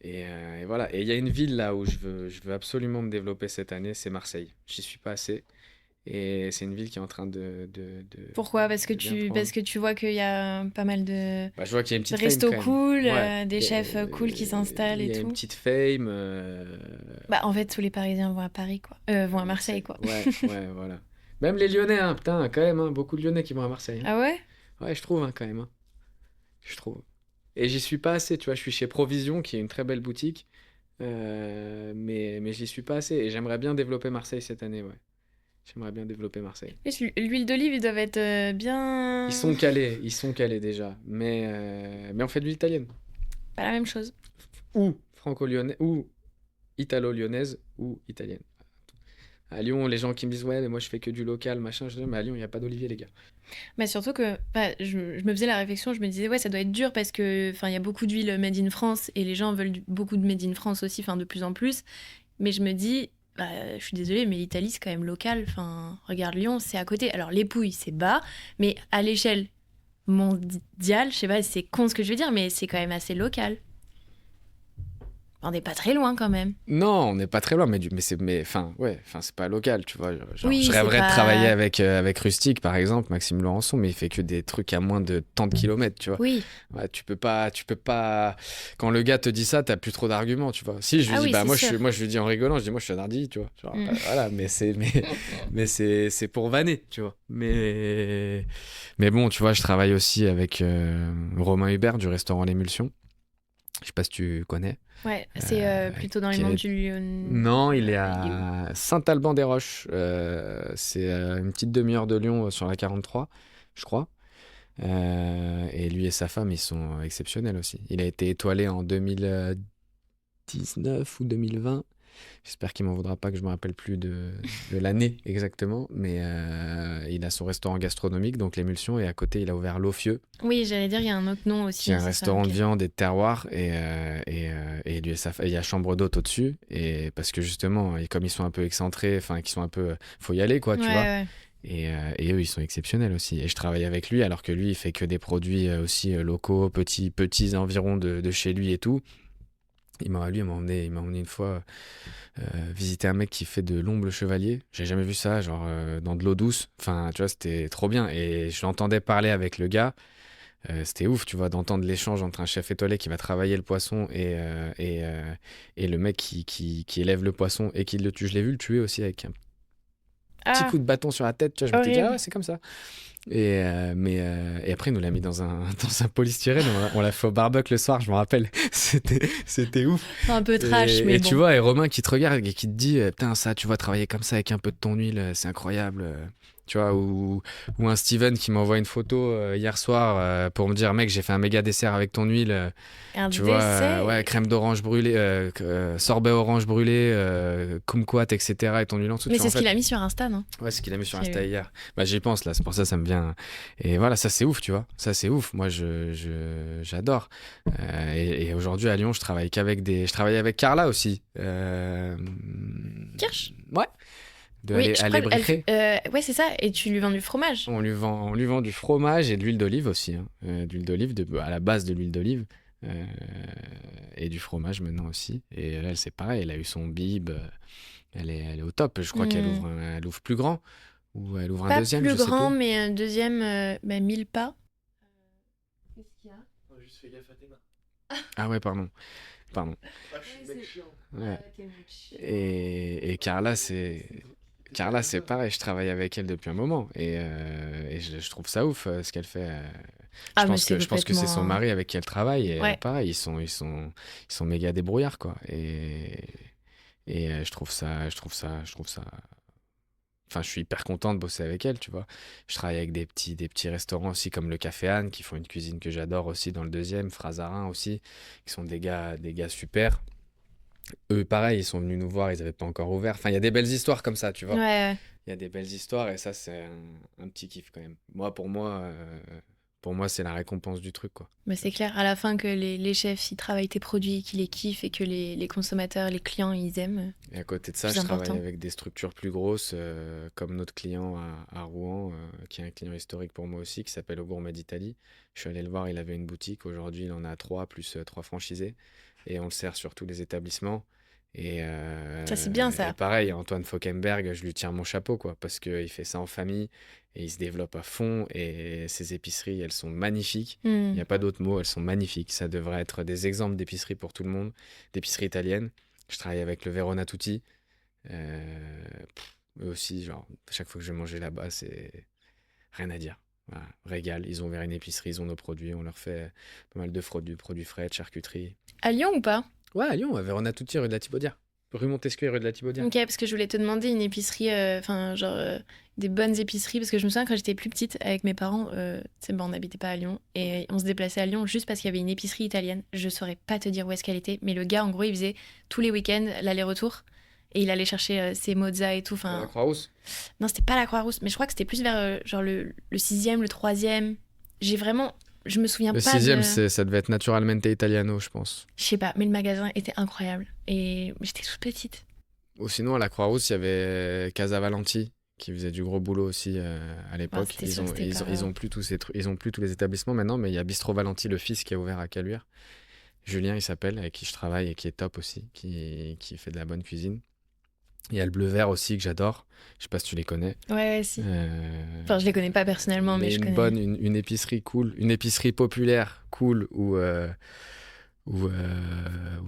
Et voilà. Et il y a une ville là où je veux absolument me développer cette année, c'est Marseille. J'y suis pas assez. Et c'est une ville qui est en train Pourquoi? Parce que de bien prendre. tu vois qu'il y a pas mal de Bah, je vois qu'il y a une petite fame restos quand même. cool, Ouais. des chefs cool qui s'installent Il y et a une tout. petite fame. Bah, en fait, tous les Parisiens vont à Paris, quoi. Vont à Marseille, quoi. Ouais, ouais, voilà. Même les Lyonnais, hein, putain, quand même, hein, beaucoup de Lyonnais qui vont à Marseille, hein. Ah ouais? Ouais, je trouve, hein, quand même, hein. Je trouve. Et j'y suis pas assez, tu vois. Je suis chez Provision, qui est une très belle boutique. Mais j'y suis pas assez. Et j'aimerais bien développer Marseille cette année, ouais. J'aimerais bien développer Marseille. L'huile d'olive, ils doivent être bien... Ils sont calés déjà. Mais on fait de l'huile italienne. Pas la même chose. Ou franco-lyonnaise, ou italo-lyonnaise, ou italienne. À Lyon, les gens qui me disent, ouais, mais moi je fais que du local, machin. Je dis, mais à Lyon, il n'y a pas d'olivier, les gars. Mais surtout que je me faisais la réflexion, je me disais, ouais, ça doit être dur parce que il y a beaucoup d'huile made in France et les gens veulent beaucoup de made in France aussi, de plus en plus. Mais je me dis, je suis désolée, mais l'Italie, c'est quand même local. Regarde Lyon, c'est à côté. Alors, les Pouilles, c'est bas, mais à l'échelle mondiale, je sais pas, c'est con ce que je veux dire, mais c'est quand même assez local. On n'est pas très loin quand même. Non, on n'est pas très loin, mais c'est pas local, tu vois. Genre, Oui, je rêverais c'est de pas- travailler avec Rustic, par exemple, Maxime Laurençon, mais il fait que des trucs à moins de tant de kilomètres, tu vois. Oui. Ouais, tu peux pas. Quand le gars te dit ça, t'as plus trop d'arguments, tu vois. Si, je lui Ah dis, oui, bah, c'est sûr. moi, je lui dis en rigolant, je dis, moi, je suis un hardi, tu vois. Genre, voilà, mais c'est pour vanner, tu vois. Mais bon, tu vois, je travaille aussi avec Romain Hubert du restaurant L'Émulsion. Je sais pas si tu connais. Ouais, c'est plutôt dans les qui mondes est- du Lyon. Non, il est Il est à Saint-Alban-des-Roches. C'est une petite demi-heure de Lyon sur la 43, je crois. Et lui et sa femme, ils sont exceptionnels aussi. Il a été étoilé en 2019 ou 2020. J'espère qu'il m'en voudra pas que je me rappelle plus de l'année exactement. Mais il a son restaurant gastronomique, donc l'Émulsion, et à côté, il a ouvert L'Ophieux, Oui, j'allais dire, il y a un autre nom aussi. qui est un c'est ça, restaurant ok. de viande et de terroir, et lui et il y a chambre d'hôte au-dessus, et parce que justement, et comme ils sont un peu excentrés, enfin, qu'ils sont un peu, faut y aller, quoi, tu Ouais, vois. ouais. Et eux, ils sont exceptionnels aussi. Et je travaille avec lui, alors que lui, il fait que des produits aussi locaux, petits environs de chez lui et tout. Lui, il m'a emmené une fois visiter un mec qui fait de l'omble chevalier. J'ai jamais vu ça, genre dans de l'eau douce. Enfin, tu vois, c'était trop bien. Et je l'entendais parler avec le gars. C'était ouf, tu vois, d'entendre l'échange entre un chef étoilé qui va travailler le poisson et le mec qui élève le poisson et qui le tue. Je l'ai vu le tuer aussi avec un petit Ah, coup de bâton sur la tête. Tu vois, je me suis dit, ah horrible. ouais, c'est comme ça. Et après, il nous l'a mis dans un polystyrène. On l'a fait au barbecue le soir, je me rappelle. C'était ouf. Un peu trash, Et mais bon. tu vois, et Romain qui te regarde et qui te dit putain, ça, tu vois, travailler comme ça avec un peu de ton huile, c'est incroyable. Tu vois, ou un Steven qui m'envoie une photo hier soir pour me dire, mec, j'ai fait un méga dessert avec ton huile. Un Tu dessert. vois, ouais, crème d'orange brûlée, sorbet orange brûlé, kumquat, etc. Et ton huile en dessous. Mais tu vois, c'est en ce qu'il a mis sur Insta, non? Ouais, c'est ce qu'il a mis sur J'ai Insta vu. hier. Bah, j'y pense là, c'est pour ça ça me vient. Et voilà, ça c'est ouf, tu vois. Ça c'est ouf. Moi, j'adore. Et aujourd'hui à Lyon, je travaille avec Carla aussi. Kirsch. Ouais. Oui, je à crois l'ébriquerie. ouais, c'est ça. Et tu lui vends du fromage. On lui vend du fromage et de l'huile d'olive aussi. Hein. De l'huile d'olive, à la base de l'huile d'olive. Et du fromage maintenant aussi. Et là, c'est pareil, elle a eu son bib. Elle est au top. Je crois qu'elle elle ouvre plus grand. Ou elle ouvre un Pas deuxième, plus je sais grand, plus. mais un deuxième, 1000 pas. Qu'est-ce qu'il y a? Juste fais gaffe à tes mains. Ah ouais, pardon. Ah, je suis Ouais, mec chiant. Ouais. Et Carla, c'est pareil. Je travaille avec elle depuis un moment. Et je trouve ça ouf ce qu'elle fait. Ah, Je mais pense c'est que c'est son complètement- mari avec qui elle travaille. Et Ouais. pareil, ils sont méga débrouillards, quoi. Et je trouve ça. Enfin, je suis hyper content de bosser avec elle, tu vois. Je travaille avec des petits restaurants aussi comme le Café Anne, qui font une cuisine que j'adore aussi dans le deuxième, Frazarin aussi, qui sont des gars super. Eux, pareil, ils sont venus nous voir, ils n'avaient pas encore ouvert. Enfin, il y a des belles histoires comme ça, tu vois. Ouais. Il y a des belles histoires et ça, c'est un petit kiff quand même. Pour moi, c'est la récompense du truc, quoi. Mais c'est clair, à la fin que les chefs, ils travaillent tes produits, qu'ils les kiffent et que les consommateurs, les clients, ils aiment. Et à côté de ça, Plus je travaille important. avec des structures plus grosses, comme notre client à Rouen, qui est un client historique pour moi aussi, qui s'appelle Au Gourmet d'Italie. Je suis allé le voir, il avait une boutique. Aujourd'hui, il en a 3, plus 3 franchisés. Et on le sert sur tous les établissements. Ça, c'est bien, ça. Et pareil, Antoine Fauquemberg, je lui tire mon chapeau, quoi, parce qu'il fait ça en famille et il se développe à fond. Et ses épiceries, elles sont magnifiques. Il n'y a pas d'autre mot, elles sont magnifiques. Ça devrait être des exemples d'épiceries pour tout le monde, d'épiceries italiennes. Je travaille avec le Verona Tutti. Eux aussi, genre, chaque fois que je vais manger là-bas, c'est rien à dire. Voilà, régal. Ils ont ouvert une épicerie, ils ont nos produits, on leur fait pas mal de produits frais, de charcuterie. À Lyon ou pas? Ouais, à Lyon, à Verona Tutti, rue de la Thibaudière. Rue Montesquieu, rue de la Thibaudière. Ok, parce que je voulais te demander une épicerie, des bonnes épiceries, parce que je me souviens quand j'étais plus petite avec mes parents, on n'habitait pas à Lyon, et on se déplaçait à Lyon juste parce qu'il y avait une épicerie italienne. Je saurais pas te dire où est-ce qu'elle était, mais le gars, en gros, il faisait tous les week-ends l'aller-retour, et il allait chercher ses mozza et tout. La Enfin, Croix-Rousse. non, c'était pas la Croix-Rousse, mais je crois que c'était plus vers le 6e, le 3e. Je me souviens Le pas 6e, de... ça devait être Naturalmente Italiano, je pense. Je sais pas, mais le magasin était incroyable, et j'étais toute petite. Ou sinon, à la Croix-Rousse, il y avait Casa Valenti, qui faisait du gros boulot aussi à l'époque. c'était sûr que c'était Ils ont plus ils ont plus tous les établissements maintenant, mais il y a Bistro Valenti, le fils, qui a ouvert à Caluire. Julien, il s'appelle, avec qui je travaille et qui est top aussi, qui fait de la bonne cuisine. Il y a le Bleu Vert aussi, que j'adore. Je sais pas si tu les connais. Ouais, si. Enfin, je les connais pas personnellement, mais je connais. Une épicerie cool, une épicerie populaire cool où je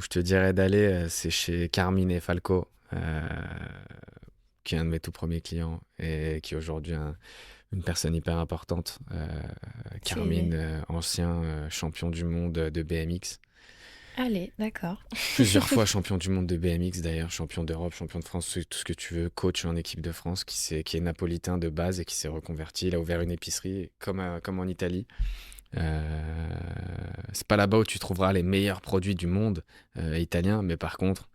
te dirais d'aller, c'est chez Carmine et Falco, qui est un de mes tout premiers clients et qui est aujourd'hui une personne hyper importante. Carmine, ancien champion du monde de BMX. Allez, d'accord. Plusieurs fois champion du monde de BMX d'ailleurs, champion d'Europe, champion de France, tout ce que tu veux, coach en équipe de France, qui est napolitain de base et qui s'est reconverti. Il a ouvert une épicerie comme en Italie. C'est pas là-bas où tu trouveras les meilleurs produits du monde italien, mais par contre,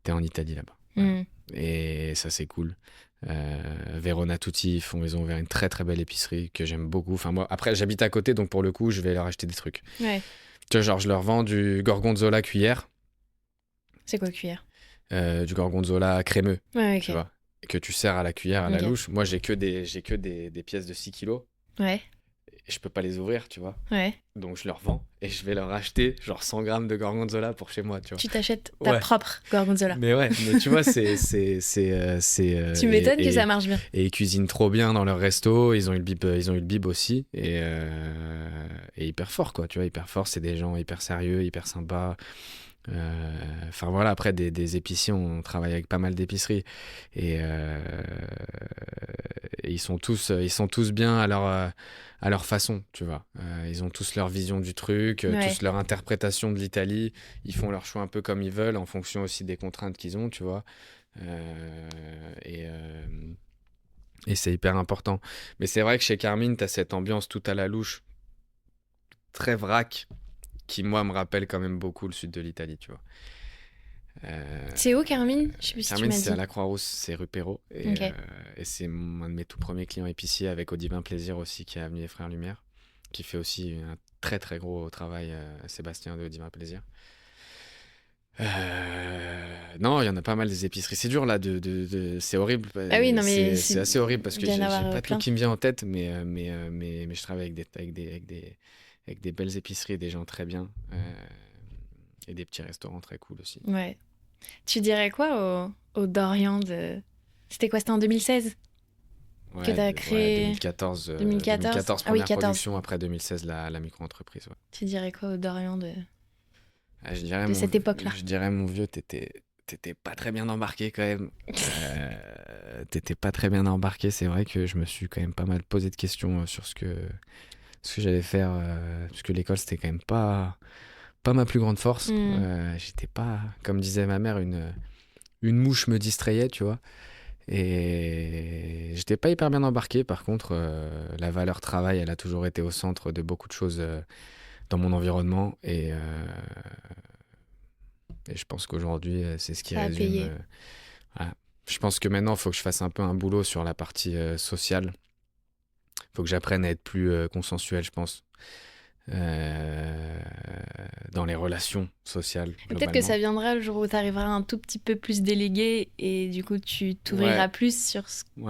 t'es en Italie là-bas. Voilà. Et ça, c'est cool. Verona Tutti, ils ont ouvert une très très belle épicerie que j'aime beaucoup. Enfin, moi, après, j'habite à côté, donc pour le coup, je vais leur acheter des trucs. Ouais. Tu vois, genre, je leur vends du gorgonzola cuillère. C'est quoi cuillère? Du gorgonzola crémeux, Ouais, ok. tu vois, que tu sers à la cuillère, à la Ok. louche. Moi, j'ai que des pièces de 6 kilos Ouais, et je peux pas les ouvrir, tu vois. ouais. Donc, je leur vends et je vais leur acheter genre 100 grammes de gorgonzola pour chez moi, tu vois. Tu t'achètes ta Ouais. propre gorgonzola. Mais ouais, mais tu vois, c'est. Tu m'étonnes que ça marche bien. Et ils cuisinent trop bien dans leur resto. Ils ont eu le bib aussi. Et hyper fort, quoi. Tu vois, hyper fort. C'est des gens hyper sérieux, hyper sympas. Enfin voilà, après des épiciers, on travaille avec pas mal d'épiceries. Et ils sont tous bien à leur façon, tu vois. Ils ont tous leur vision du truc, tous leur interprétation de l'Italie. Ils font leur choix un peu comme ils veulent, en fonction aussi des contraintes qu'ils ont, tu vois. Et c'est hyper important. Mais c'est vrai que chez Carmine, tu as cette ambiance tout à la louche, très vrac, qui, moi, me rappelle quand même beaucoup le sud de l'Italie, tu vois. C'est où, Carmine? Je sais plus si tu Carmine, m'as c'est dit. à la Croix-Rousse, c'est rue Perrault. Et, Ok. et c'est un de mes tout premiers clients épiciers, avec Au Divin Plaisir aussi, qui a amené les Frères Lumière, qui fait aussi un très très gros travail, Sébastien de Au Divin Plaisir. Non, il y en a pas mal des épiceries. C'est dur là, c'est horrible. Ah oui, non, mais c'est assez horrible parce que bien j'ai avoir pas plein. tout qui me vient en tête, mais je travaille avec des belles épiceries et des gens très bien. Et des petits restaurants très cool aussi. Ouais. Tu dirais quoi au Dorian de... C'était quoi? C'était en 2016 Ouais, que t'as créé... 2014, 2014 première Ah oui, 14. production, après 2016 la micro-entreprise. Ouais. Tu dirais quoi au Dorian de... Je dirais, de cette époque-là? Je dirais, mon vieux, t'étais pas très bien embarqué quand même. T'étais pas très bien embarqué. C'est vrai que je me suis quand même pas mal posé de questions sur ce que j'allais faire. Parce que l'école, c'était quand même pas ma plus grande force. J'étais pas, comme disait ma mère, une mouche me distrayait, tu vois. Et j'étais pas hyper bien embarqué. Par contre, la valeur travail, elle a toujours été au centre de beaucoup de choses dans mon environnement. Et je pense qu'aujourd'hui, c'est ce qui Ça a résume. payé. Voilà. Je pense que maintenant, il faut que je fasse un peu un boulot sur la partie sociale. Il faut que j'apprenne à être plus consensuel, je pense. Dans les relations sociales. Peut-être que ça viendra le jour où tu arriveras un tout petit peu plus délégué et du coup tu t'ouvriras plus sur ce qui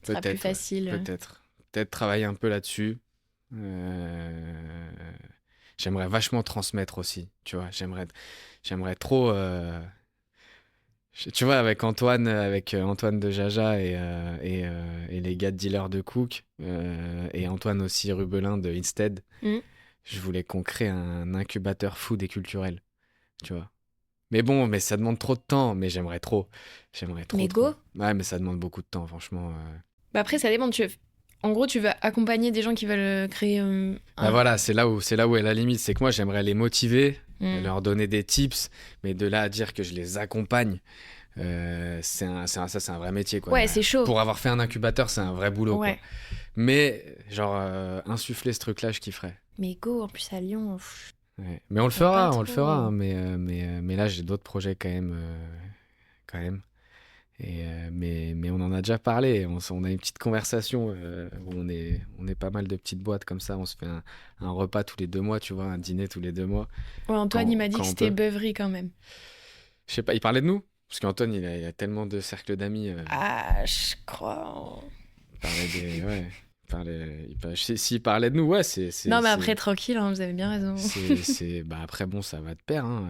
sera plus facile. Peut-être travailler un peu là-dessus. J'aimerais vachement transmettre aussi, tu vois. J'aimerais trop... Tu vois, avec Antoine de Jaja et les gars de Dealer de Cook et Antoine aussi Rubelin de Instead, je voulais qu'on crée un incubateur food et culturel, tu vois. Mais bon, mais ça demande trop de temps, mais j'aimerais trop. Mais go. Ouais, mais ça demande beaucoup de temps, franchement. Bah après, ça dépend. En gros, tu veux accompagner des gens qui veulent créer Bah voilà, c'est là où est la limite. C'est que moi, j'aimerais les motiver, leur donner des tips, mais de là à dire que je les accompagne, c'est un vrai métier, quoi. Ouais, c'est chaud. Pour avoir fait un incubateur, c'est un vrai boulot, ouais. quoi. Mais genre, insuffler ce truc-là, je kifferais. Mais go, en plus à Lyon... Ouais. Mais on le fera, hein, mais là, j'ai d'autres projets quand même. Et, mais on en a déjà parlé, on a une petite conversation où on est pas mal de petites boîtes comme ça, on se fait un repas tous les 2 mois, tu vois, un dîner tous les 2 mois. Ouais, Antoine, il m'a dit que c'était beuverie quand même. Je sais pas, il parlait de nous? Parce qu'Antoine, il a tellement de cercles d'amis. Ah, je crois... Il parlait des... Ouais. S'il parlait de nous, ouais, Non, mais après, tranquille, hein, vous avez bien raison. Bah après, bon, ça va de pair. Hein.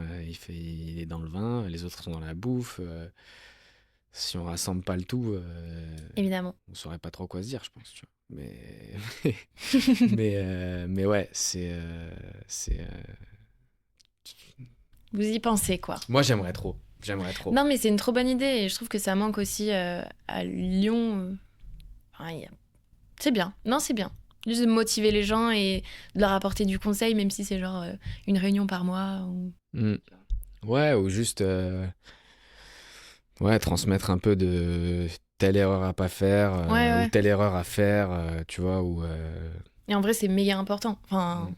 Il est dans le vin, les autres sont dans la bouffe. Si on rassemble pas le tout, évidemment, on saurait pas trop quoi se dire, je pense. Tu vois. Mais ouais, c'est. Vous y pensez, quoi. Moi, j'aimerais trop. Non, mais c'est une trop bonne idée et je trouve que ça manque aussi à Lyon. C'est bien. Non, c'est bien. Juste de motiver les gens et de leur apporter du conseil, même si c'est genre une réunion par mois. Ouais, ou juste transmettre un peu de telle erreur à pas faire, ou telle erreur à faire, tu vois. Et en vrai, c'est méga important. Enfin,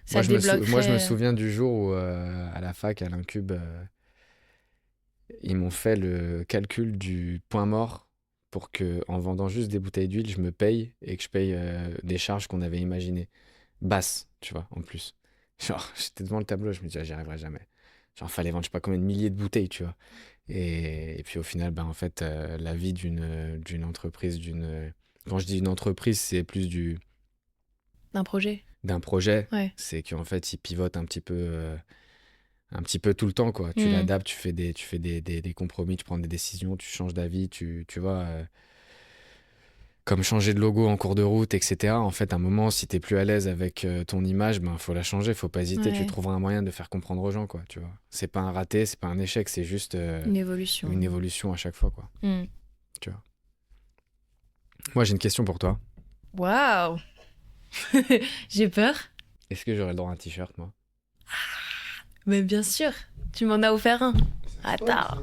ça moi, je me souviens du jour où, à la fac, à l'Incube, ils m'ont fait le calcul du point mort pour que, en vendant juste des bouteilles d'huile, je me paye et que je paye des charges qu'on avait imaginées. Basses, tu vois, en plus. Genre, j'étais devant le tableau, je me disais, j'y arriverai jamais. Genre, fallait vendre, je sais pas combien de milliers de bouteilles, tu vois. Et puis, au final, bah, en fait, la vie d'une entreprise, quand je dis une entreprise, c'est plus d'un projet. Ouais. C'est qu'en fait, ils pivotent un petit peu tout le temps, quoi. Tu l'adaptes, tu fais des compromis, tu prends des décisions, tu changes d'avis, tu vois, comme changer de logo en cours de route, etc. En fait, à un moment, si t'es plus à l'aise avec ton image, ben faut la changer, faut pas hésiter, tu trouveras un moyen de faire comprendre aux gens, quoi, tu vois. C'est pas un raté, c'est pas un échec, c'est juste une évolution. Une évolution à chaque fois, quoi. Tu vois. Moi, j'ai une question pour toi. Waouh. J'ai peur. Est-ce que j'aurais le droit à un t-shirt, moi? Mais bien sûr, tu m'en as offert un. Attends.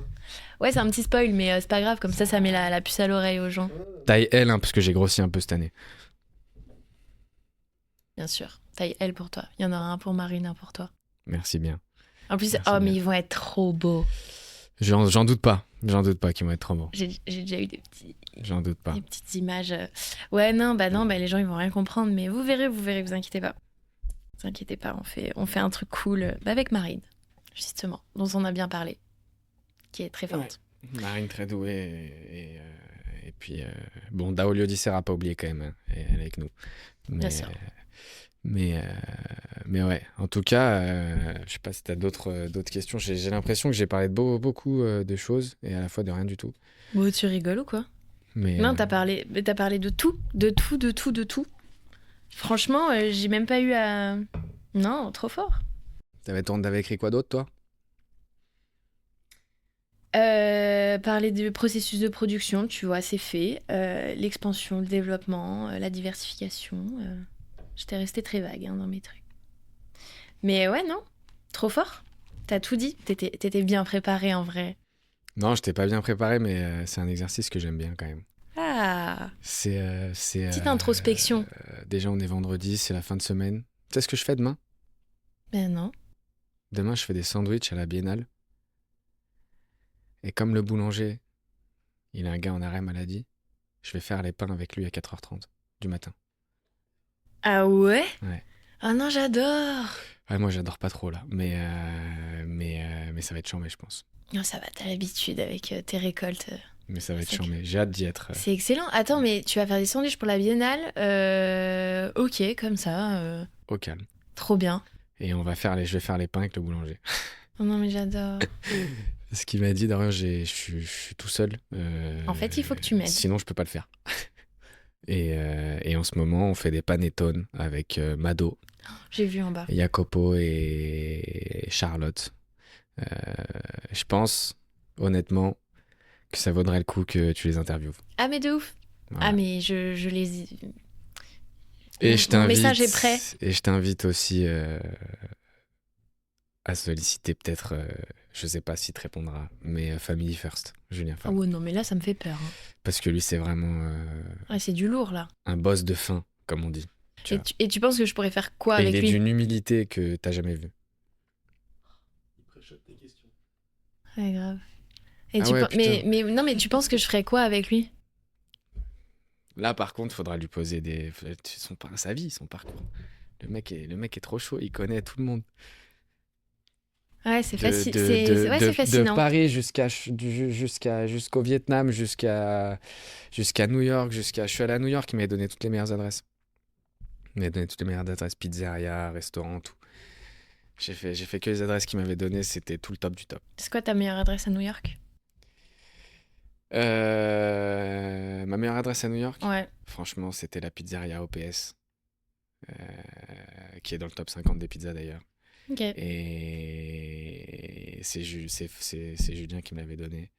Ouais, c'est un petit spoil, mais c'est pas grave, comme ça met la puce à l'oreille aux gens. Taille L, hein, parce que j'ai grossi un peu cette année. Bien sûr, taille L pour toi. Il y en aura un pour Marine, un pour toi. Merci bien. En plus, Merci mais bien. ils vont être trop beaux. J'en doute pas. J'en doute pas qu'ils vont être trop bons. J'ai déjà eu J'en doute pas. des petites images. Ouais, non, les gens, ils vont rien comprendre, mais vous verrez, vous inquiétez pas. Vous inquiétez pas, on fait un truc cool avec Marine, justement, dont on a bien parlé, qui est très forte. Marine très douée et puis bon, Daolio Dissera pas oublié quand même, hein, et elle est avec nous. Bien sûr. Mais ouais, en tout cas, je sais pas si t'as d'autres questions. J'ai l'impression que j'ai parlé de beaucoup de choses et à la fois de rien du tout. Bon, tu rigoles ou quoi? Mais Non, t'as parlé de tout, de tout. Franchement, j'ai même pas eu à... Non, trop fort. t'avais écrit quoi d'autre, toi? Parler du processus de production, tu vois, c'est fait. L'expansion, le développement, la diversification. J'étais restée très vague dans mes trucs. Mais ouais, non, trop fort. T'as tout dit. T'étais bien préparée en vrai. Non, je t'ai pas bien préparé, mais c'est un exercice que j'aime bien quand même. Ah, C'est petite introspection. déjà, on est vendredi, c'est la fin de semaine. Tu sais ce que je fais demain? Ben non. Demain, je fais des sandwichs à la Biennale. Et comme le boulanger, il a un gars en arrêt maladie, je vais faire les pains avec lui à 4h30 du matin. Ah ouais? Ouais. Ah non, j'adore. Ouais, moi, j'adore pas trop là, mais ça va être chambé, je pense. Non, ça va, t'as l'habitude avec tes récoltes. Mais ça va être C'est chambé. J'ai hâte d'y être. C'est excellent. Attends, mais tu vas faire des sandwichs pour la Biennale? Ok, comme ça. Au calme. Trop bien. Et je vais faire les pains avec le boulanger. Oh non, mais j'adore. Ce qu'il m'a dit, d'ailleurs, je suis tout seul. En fait, il faut que tu m'aides. Sinon, je peux pas le faire. Et en ce moment, on fait des panettone avec Mado, J'ai vu en bas. Jacopo et Charlotte. Je pense, honnêtement, que ça vaudrait le coup que tu les interviewes. Ah, mais de ouf. Voilà. Ah, mais je les... Et Mon message est prêt. Et je t'invite aussi à solliciter peut-être, je sais pas s'il te répondra, mais Family First, Julien Ah Favre. ouais, non, mais là, ça me fait peur. Hein. Parce que lui, c'est vraiment Ouais, c'est du lourd, là. un boss de fin, comme on dit. Tu vois. Et tu penses que je pourrais faire quoi Et avec il est lui? d'une humilité que t'as jamais vue. Il préchote tes questions. Ouais, grave. Et Ah tu ouais, pen- mais non, mais tu penses que je ferais quoi avec lui? Là, par contre, faudra lui poser sa vie, son parcours. Le mec est trop chaud, il connaît tout le monde. Ouais, c'est De c'est fascinant. Paris jusqu'au Vietnam, jusqu'à New York, je suis allé à New York, il m'a donné toutes les meilleures adresses. Il m'a donné toutes les meilleures adresses, pizzeria, restaurant, tout. J'ai fait que les adresses qu'il m'avait données, c'était tout le top du top. C'est quoi ta meilleure adresse à New York? Ma meilleure adresse à New York, Ouais. franchement, c'était la pizzeria OPS, qui est dans le top 50 des pizzas d'ailleurs. Ok. Et c'est Julien qui me l'avait donné.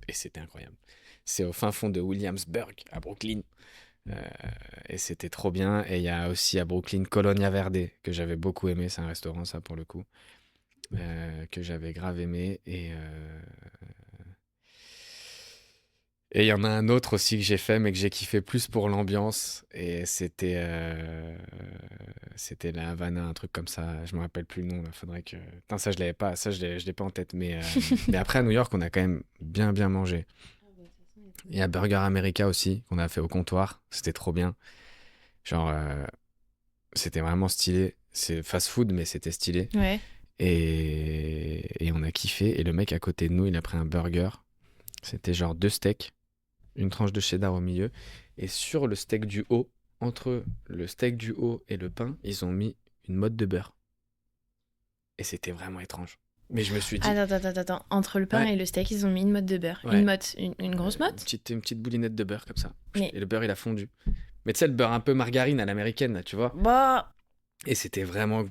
Et c'était incroyable. C'est au fin fond de Williamsburg, à Brooklyn. Et c'était trop bien. Et il y a aussi à Brooklyn Colonia Verde, que j'avais beaucoup aimé. C'est un restaurant, ça, pour le coup. Que j'avais grave aimé. Et il y en a un autre aussi que j'ai fait, mais que j'ai kiffé plus pour l'ambiance. Et c'était la Havana, un truc comme ça. Je me rappelle plus le nom. Là. Faudrait que. Putain, ça, je l'avais pas. Ça, je l'ai pas en tête. Mais après, à New York, on a quand même bien mangé. Il y a Burger America aussi, qu'on a fait au comptoir. C'était trop bien. Genre, c'était vraiment stylé. C'est fast-food, mais c'était stylé. Ouais. Et on a kiffé. Et le mec à côté de nous, il a pris un burger. C'était genre 2 steaks, une tranche de cheddar au milieu. Et sur le steak du haut, entre le steak du haut et le pain, ils ont mis une motte de beurre. Et c'était vraiment étrange. Mais je me suis dit... Attends. Entre le pain Ouais. et le steak, ils ont mis une motte de beurre. Ouais. Une motte, une grosse motte? Une petite boulinette de beurre comme ça. Mais- Et le beurre, il a fondu. Mais tu sais, le beurre un peu margarine à l'américaine, là, tu vois. Bah... Et c'était vraiment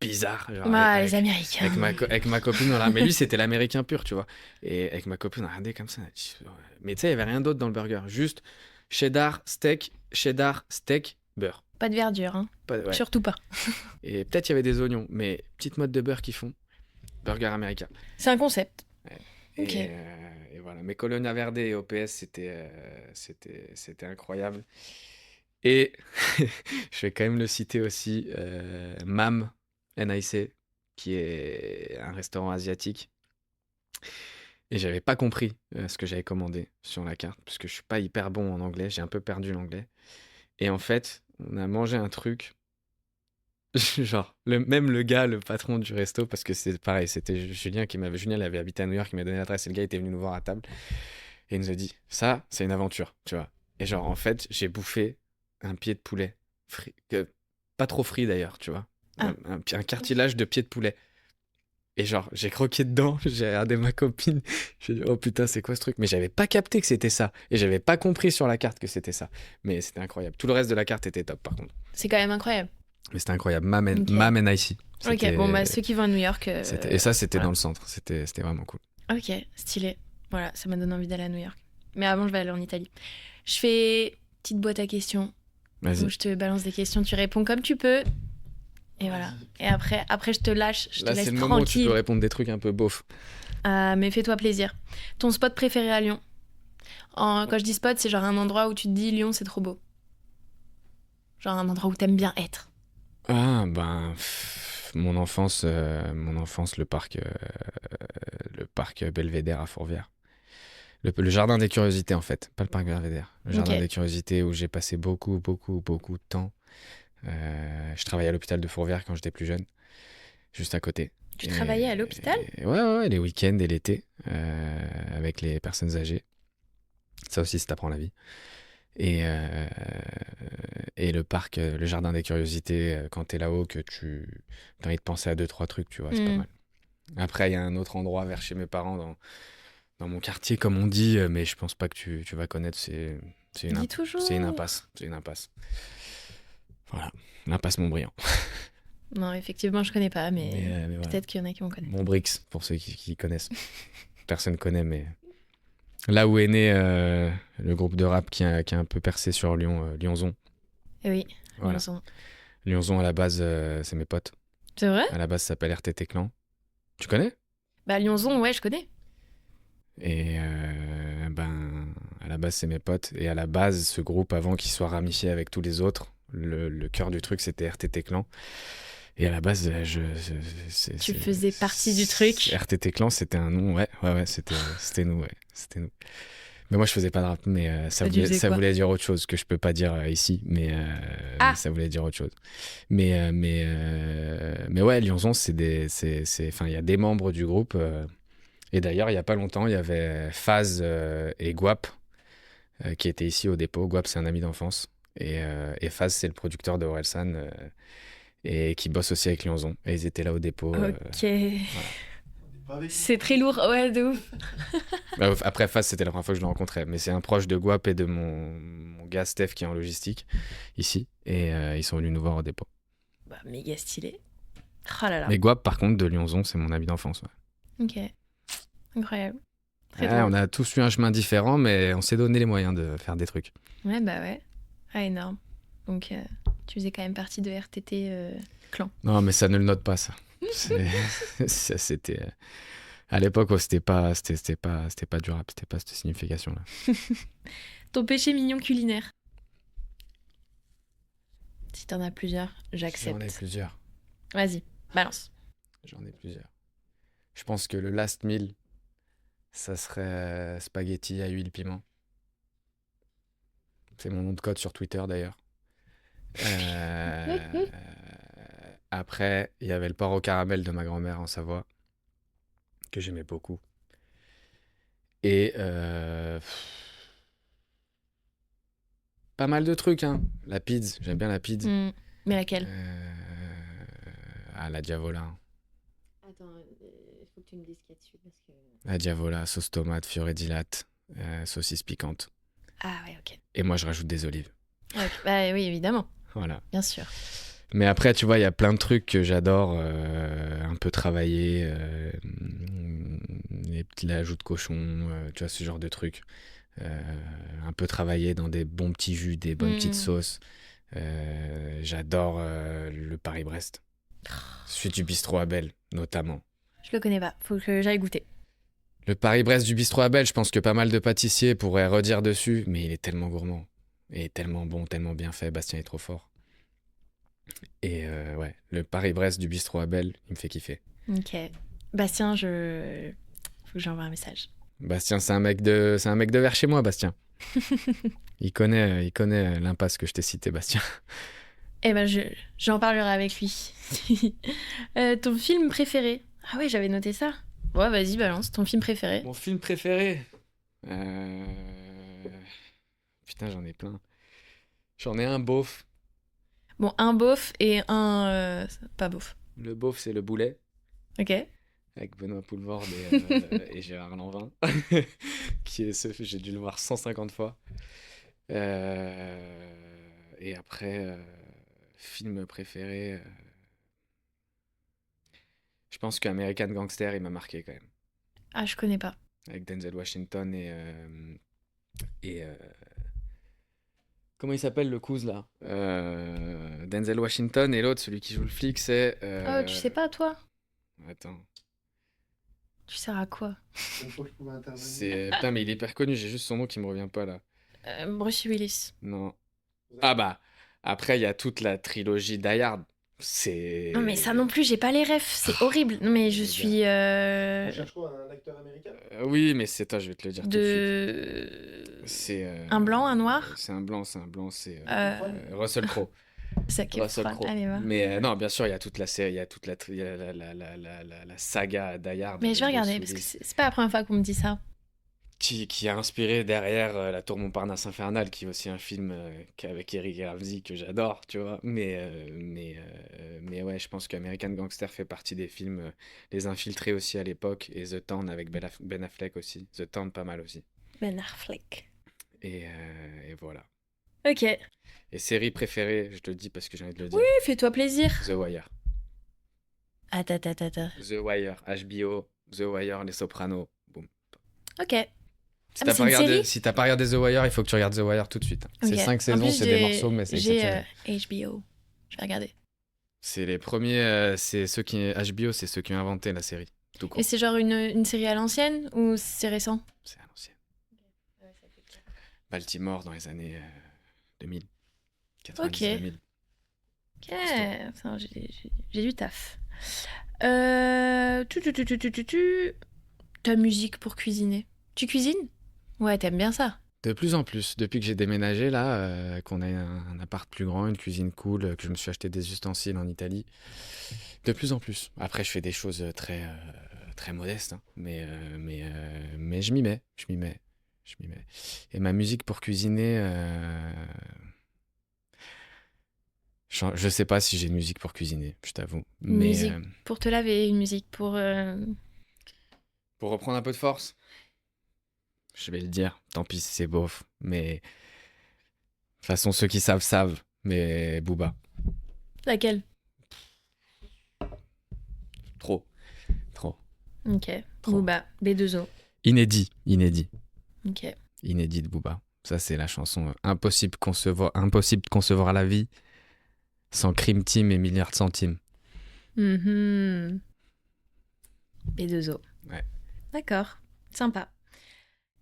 bizarre. Genre, Les Américains. avec ma copine, voilà. Mais lui, c'était l'américain pur, tu vois. Et avec ma copine, on a regardé comme ça. Mais tu sais, il n'y avait rien d'autre dans le burger. Juste cheddar, steak, beurre. Pas de verdure, hein. Ouais. Surtout pas. Et peut-être il y avait des oignons, mais petite mode de beurre qu'ils font. Burger américain. C'est un concept. Et, Ok. et voilà. Mais Colonia Verde et OPS, c'était incroyable. Et je vais quand même le citer aussi, MAM, NIC, qui est un restaurant asiatique. Et j'avais pas compris ce que j'avais commandé sur la carte, parce que je suis pas hyper bon en anglais, j'ai un peu perdu l'anglais. Et en fait, on a mangé un truc, genre, même le gars, le patron du resto, parce que c'est pareil, c'était Julien Julien, il avait habité à New York, il m'a donné l'adresse, et le gars était venu nous voir à table, et il nous a dit, ça, c'est une aventure, tu vois. Et genre, en fait, j'ai bouffé un pied de poulet, pas trop frit d'ailleurs, tu vois. Ah. Un cartilage de pied de poulet. Et genre, j'ai croqué dedans, j'ai regardé ma copine, j'ai dit, oh putain, c'est quoi ce truc? Mais j'avais pas capté que c'était ça. Et j'avais pas compris sur la carte que c'était ça. Mais c'était incroyable. Tout le reste de la carte était top, par contre. C'est quand même incroyable. Mais c'était incroyable. Mam Ok. and Icy. Ok, bon, bah, ceux qui vont à New York. Et ça, c'était voilà. dans le centre. C'était vraiment cool. Ok, stylé. Voilà, ça m'a donné envie d'aller à New York. Mais avant, je vais aller en Italie. Je fais petite boîte à questions. Vas-y. Où je te balance des questions, tu réponds comme tu peux. Et voilà. Et après je te lâche, je Là, te laisse c'est le moment où tu tranquille. peux répondre des trucs un peu beaufs. Mais fais-toi plaisir. Ton spot préféré à Lyon? Quand je dis spot, c'est genre un endroit où tu te dis Lyon, c'est trop beau. Genre un endroit où t'aimes bien être. Ah, ben, mon enfance, le parc Belvédère à Fourvière. Le jardin des curiosités, en fait, pas le parc Belvédère. Le jardin Ok. des curiosités où j'ai passé beaucoup de temps. Je travaillais à l'hôpital de Fourvière quand j'étais plus jeune, juste à côté. Tu travaillais à l'hôpital? Ouais, les week-ends et l'été, avec les personnes âgées. Ça aussi, ça t'apprend la vie. Et le parc, le jardin des curiosités, quand t'es là-haut, que tu as envie de penser à 2-3 trucs, tu vois, c'est pas mal. Après, il y a un autre endroit vers chez mes parents, dans mon quartier, comme on dit, mais je pense pas que tu vas connaître, c'est Dis toujours. c'est une impasse. Voilà, l'impasse Montbriand. Non, effectivement, je connais pas, mais Mais voilà. peut-être qu'il y en a qui vont connaître. Montbrix, pour ceux qui connaissent. Personne connaît, mais là où est né le groupe de rap qui a un peu percé sur Lyon, Lyonzon. Eh oui, Voilà. Lyonzon. Lyonzon, à la base, c'est mes potes. C'est vrai? À la base, ça s'appelle RTT Clan. Tu connais? Bah, Lyonzon, ouais, je connais. Et à la base, c'est mes potes. Et à la base, ce groupe, avant qu'il soit ramifié avec tous les autres, le cœur du truc, c'était RTT Clan. Et à la base, Tu faisais partie du truc. RTT Clan, c'était un nom, ouais, c'était nous, ouais, c'était nous. Mais moi, je faisais pas de rap, mais ça Tu faisais quoi voulait dire autre chose que je peux pas dire ici, mais ça voulait dire autre chose. Mais ouais, Lyonzon, enfin, il y a des membres du groupe. Et d'ailleurs, il y a pas longtemps, il y avait Faz et Guap qui étaient ici au dépôt. Guap, c'est un ami d'enfance. Et Faz, c'est le producteur de Orelsan et qui bosse aussi avec Lyonzon. Et ils étaient là au dépôt. Ok. C'est très lourd, ouais, de ouf. Après, Faz, c'était la première fois que je le rencontrais. Mais c'est un proche de Guap et de mon gars Steph qui est en logistique ici. Et ils sont venus nous voir au dépôt. Bah, méga stylé. Oh là là. Mais Guap, par contre, de Lyonzon, c'est mon ami d'enfance. Ouais. Ok. Incroyable. Très Ouais, drôle. on a tous eu un chemin différent, mais on s'est donné les moyens de faire des trucs. Ouais, bah ouais. Ah, énorme. Donc, tu faisais quand même partie de RTT Clan. Non, mais ça ne le note pas, ça. Ça, c'était à l'époque, c'était pas du rap, c'était pas cette signification là. Ton péché mignon culinaire? Si t'en as plusieurs, J'en ai j'accepte. plusieurs. Vas-y, balance. J'en ai plusieurs. Je pense que le last meal, ça serait spaghetti à huile piment. C'est mon nom de code sur Twitter d'ailleurs. Après, il y avait le porc au caramel de ma grand-mère en Savoie, que j'aimais beaucoup. Et pas mal de trucs, hein. La pizza, j'aime bien la pizza. Mais laquelle? La Diavola. Attends, il faut que tu me dises qu'il y a dessus parce que... La Diavola, sauce tomate, fiore di latte, saucisse piquante. Ah ouais, ok. Et moi, je rajoute des olives. Ok, bah oui, évidemment, Voilà. bien sûr. Mais après, tu vois, il y a plein de trucs que j'adore. Un peu travailler, les petits ajouts de cochon, tu vois, ce genre de trucs. Un peu travailler dans des bons petits jus, des bonnes petites sauces. J'adore le Paris-Brest. Celui du bistrot Abel, notamment. Je le connais pas, faut que j'aille goûter. Le Paris-Brest du bistrot Abel, je pense que pas mal de pâtissiers pourraient redire dessus, mais il est tellement gourmand. Et tellement bon, tellement bien fait. Bastien est trop fort. Et ouais, le Paris-Brest du bistrot Abel, il me fait kiffer. Ok. Bastien, faut que j'envoie un message. Bastien, c'est un mec de vers chez moi, Bastien. Il connaît l'impasse que je t'ai cité, Bastien. Eh ben, j'en parlerai avec lui. Ton film préféré? Ah ouais, j'avais noté ça. Ouais, vas-y, balance. Ton film préféré? Mon film préféré Putain, j'en ai plein. J'en ai un beauf. Bon, un beauf et un pas beauf. Le beauf, c'est le boulet, Ok. avec Benoît Poelvoorde et Gérard Lanvin. J'ai dû le voir 150 fois. Et après, film préféré... je pense qu'American Gangster, il m'a marqué quand même. Ah, je connais pas. Avec Denzel Washington et comment il s'appelle le cousin là Denzel Washington et l'autre, celui qui joue le flic, c'est... Oh, tu sais pas, toi? Attends. Tu sers à quoi? Une fois que je pouvais intervenir. Putain, mais il est hyper connu, j'ai juste son nom qui me revient pas là. Bruce Willis. Non. Ah bah, après, il y a toute la trilogie Die Hard. C'est... Non, mais ça non plus, j'ai pas les refs. C'est horrible. Non, mais je suis. On cherche quoi, un acteur américain? Oui, mais c'est toi, je vais te le dire tout de suite. De. C'est... Un blanc, un noir? C'est un blanc, c'est Euh, Russell Crowe. Zac Russell Efron. Crowe. Allez, va. Mais non, bien sûr, il y a toute la série, il y a toute il y a la saga Die Hard. Mais je vais avec regarder, Bruce parce que Willis, c'est pas la première fois qu'on me dit ça. qui a inspiré derrière La Tour Montparnasse Infernale, qui est aussi un film avec Eric Ramsey que j'adore, tu vois. Mais ouais, je pense qu'American Gangster fait partie des films, Les Infiltrés aussi à l'époque, et The Town avec Ben Affleck aussi. The Town, pas mal aussi. Ben Affleck. Et voilà. Ok. Et série préférée, je te le dis parce que j'ai envie de le dire. Oui, fais-toi plaisir. The Wire. Attends. The Wire, HBO, The Wire, Les Sopranos. Boum. Ok. Si Ah, t'as mais c'est pas une regardé, série si t'as pas regardé The Wire, il faut que tu regardes The Wire tout de suite. Ok. C'est 5 En saisons, plus, c'est des morceaux, mais c'est j'ai exceptionnel. HBO. Je vais regarder. C'est les premiers, c'est ceux qui HBO, c'est ceux qui ont inventé la série. Tout court. Et c'est genre une série à l'ancienne ou c'est récent? C'est à l'ancienne. Baltimore dans les années 2000. 90 Ok. 2000. Ok. Putain, j'ai du taf. Ta musique pour cuisiner. Tu cuisines? Ouais, t'aimes bien ça. De plus en plus, depuis que j'ai déménagé là, qu'on a un appart plus grand, une cuisine cool, que je me suis acheté des ustensiles en Italie, de plus en plus. Après, je fais des choses très modestes, hein, mais je m'y mets. Et ma musique pour cuisiner, je sais pas si j'ai une musique pour cuisiner, je t'avoue. Une Mais musique pour te laver, une musique pour... pour reprendre un peu de force, je vais le dire, tant pis si c'est beauf, mais de toute façon ceux qui savent, mais Booba, Laquelle? trop. Ok. Trop. Booba, B2O. Inédit Ok. de Booba. Ça c'est la chanson impossible de concevoir la vie sans Crime Team et Milliards de Centimes. Mhm. B2O. Ouais. D'accord. Sympa.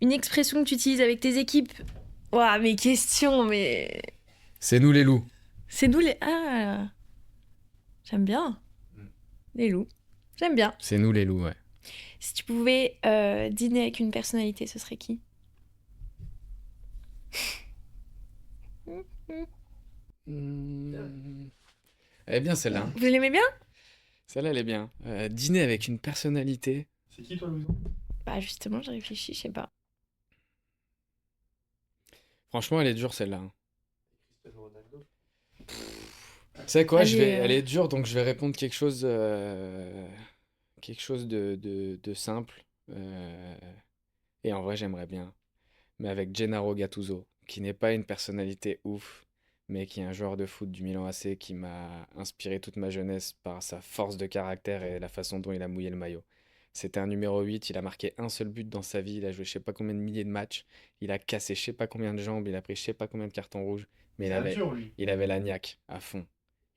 Une expression que tu utilises avec tes équipes? Ouah, mes questions, mais... C'est nous les loups. C'est nous les... Ah. J'aime bien. Les loups. J'aime bien. C'est nous les loups, ouais. Si tu pouvais dîner avec une personnalité, ce serait qui? Elle est bien celle-là. Hein. Vous l'aimez bien? Celle-là elle est bien. Dîner avec une personnalité. C'est qui toi, Louison? Bah justement, j'ai réfléchi, je sais pas. Franchement elle est dure celle-là. Hein. Cristiano Ronaldo. Tu sais quoi, Allez, elle est dure, donc je vais répondre quelque chose de simple. Et en vrai, j'aimerais bien. Mais avec Gennaro Gattuso, qui n'est pas une personnalité ouf, mais qui est un joueur de foot du Milan AC qui m'a inspiré toute ma jeunesse par sa force de caractère et la façon dont il a mouillé le maillot. C'était un numéro 8, il a marqué un seul but dans sa vie, il a joué je sais pas combien de milliers de matchs, il a cassé je sais pas combien de jambes, il a pris je sais pas combien de cartons rouges, mais C'est un dur, lui. il avait la niaque à fond.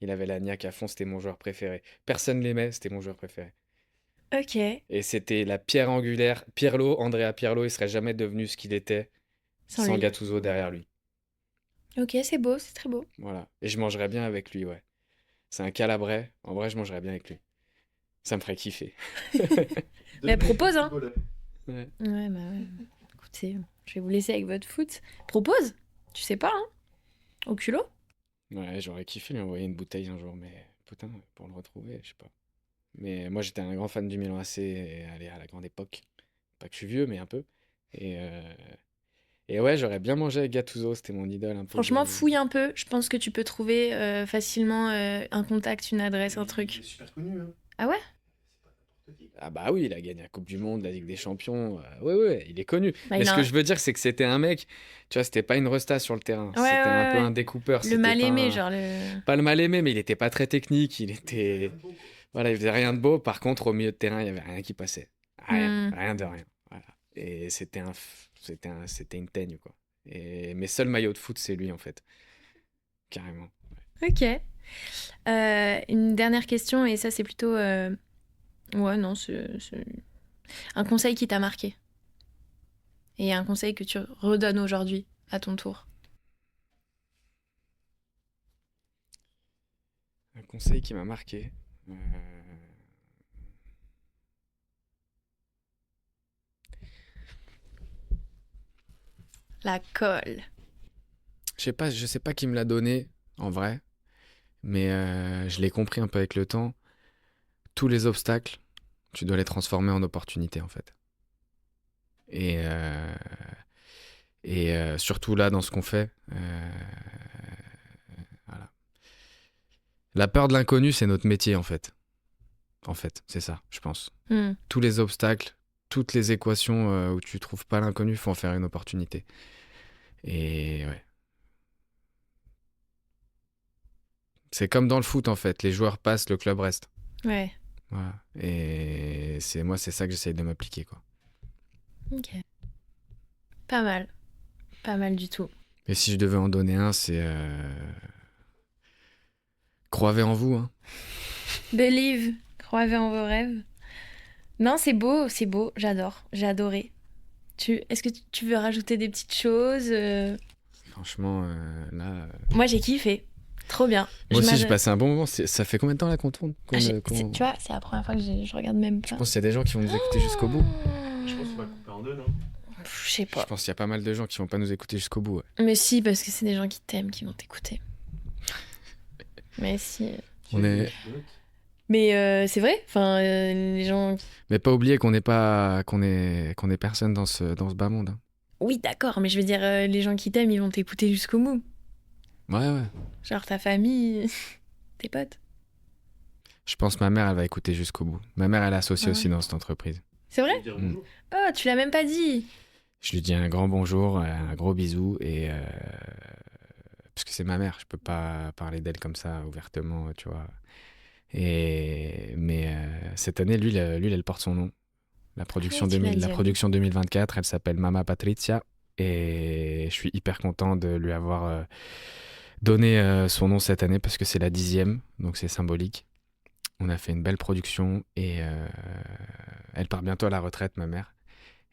Il avait la niaque à fond, c'était mon joueur préféré. Personne l'aimait, c'était mon joueur préféré. Ok. Et c'était la pierre angulaire. Pirlo, Andrea Pirlo, il serait jamais devenu ce qu'il était sans lui. Gattuso derrière lui. Ok, c'est beau, c'est très beau. Voilà. Et je mangerais bien avec lui, ouais. C'est un Calabrais. En vrai, je mangerais bien avec lui. Ça me ferait kiffer. Mais propose, hein. Ouais. Ouais, bah ouais. Écoutez, je vais vous laisser avec votre foot. Propose. Tu sais pas, hein. Au culot. Ouais, j'aurais kiffé lui envoyer une bouteille un jour, mais putain, pour le retrouver, je sais pas. Mais moi, j'étais un grand fan du Milan AC et allez, à la grande époque. Pas que je suis vieux, mais un peu. Et ouais, j'aurais bien mangé avec Gattuso, c'était mon idole un peu. Franchement, fouille un peu. Je pense que tu peux trouver facilement un contact, une adresse, un truc. Il est super connu, hein. Ah ouais? C'est pas n'importe qui. Ah bah oui, il a gagné la Coupe du Monde, la Ligue des Champions. Ouais, il est connu. Bah, Mais il ce a que un- je veux dire, c'est que c'était un mec, tu vois, c'était pas une resta sur le terrain. Ouais, C'était un peu ouais. un découpeur. Le C'était mal pas aimé, un- genre le. Pas le mal aimé, mais il était pas très technique. Il était. Beau, quoi. Voilà, il faisait rien de beau. Par contre, au milieu de terrain, il y avait rien qui passait. Rien, Hmm. rien de rien. Voilà. Et c'était une teigne, quoi. Et mes seuls maillots de foot, c'est lui, en fait. Carrément. Ok. Une dernière question, et ça, c'est plutôt. Ouais, non, c'est un conseil qui t'a marqué. Et un conseil que tu redonnes aujourd'hui, à ton tour. Un conseil qui m'a marqué. La colle. Je sais pas qui me l'a donné, en vrai. Mais je l'ai compris un peu avec le temps. Tous les obstacles, tu dois les transformer en opportunités, en fait. Et surtout là, dans ce qu'on fait, voilà. La peur de l'inconnu, c'est notre métier, en fait. En fait, c'est ça, je pense. Hmm. Tous les obstacles, toutes les équations où tu trouves pas l'inconnu, faut en faire une opportunité. Et ouais. C'est comme dans le foot, en fait. Les joueurs passent, le club reste. Ouais. Voilà. Et c'est ça que j'essaye de m'appliquer, quoi. Ok. Pas mal. Pas mal du tout. Et si je devais en donner un, c'est croyez en vous, hein. Believe. Croyez en vos rêves. Non, c'est beau, j'adore. J'ai adoré. Est-ce que tu veux rajouter des petites choses Franchement, là. Moi, j'ai kiffé. Trop bien. Moi aussi, j'ai m'adore- passé un bon moment. Ça fait combien de temps là qu'on tourne Ah, tu vois, c'est la première fois que je regarde même pas. Je pense qu'il y a des gens qui vont nous écouter jusqu'au bout. Je pense qu'on va le couper en deux, non? Je sais Je pas. pense qu'il y a pas mal de gens qui vont pas nous écouter jusqu'au bout. Ouais. Mais si, parce que c'est des gens qui t'aiment qui vont t'écouter. Mais si. On est- Mais c'est vrai. Enfin, les gens. Mais pas oublier qu'on est personne dans ce bas monde, hein. Oui, d'accord, mais je veux dire, les gens qui t'aiment, ils vont t'écouter jusqu'au bout. Ouais. Genre ta famille, tes potes. Je pense que ma mère, elle va écouter jusqu'au bout. Ma mère, elle est associée Ah ouais. aussi dans cette entreprise. C'est vrai? Dire bonjour. Oh, tu l'as même pas dit. Je lui dis un grand bonjour, un gros bisou, et parce que c'est ma mère, je peux pas parler d'elle comme ça ouvertement, tu vois. Mais cette année, lui, elle porte son nom. La production, Ouais, tu m'as dit, la oui. production 2024, elle s'appelle Mama Patrizia, et je suis hyper content de lui avoir donné son nom cette année parce que c'est la 10e, donc c'est symbolique. On a fait une belle production et elle part bientôt à la retraite, ma mère.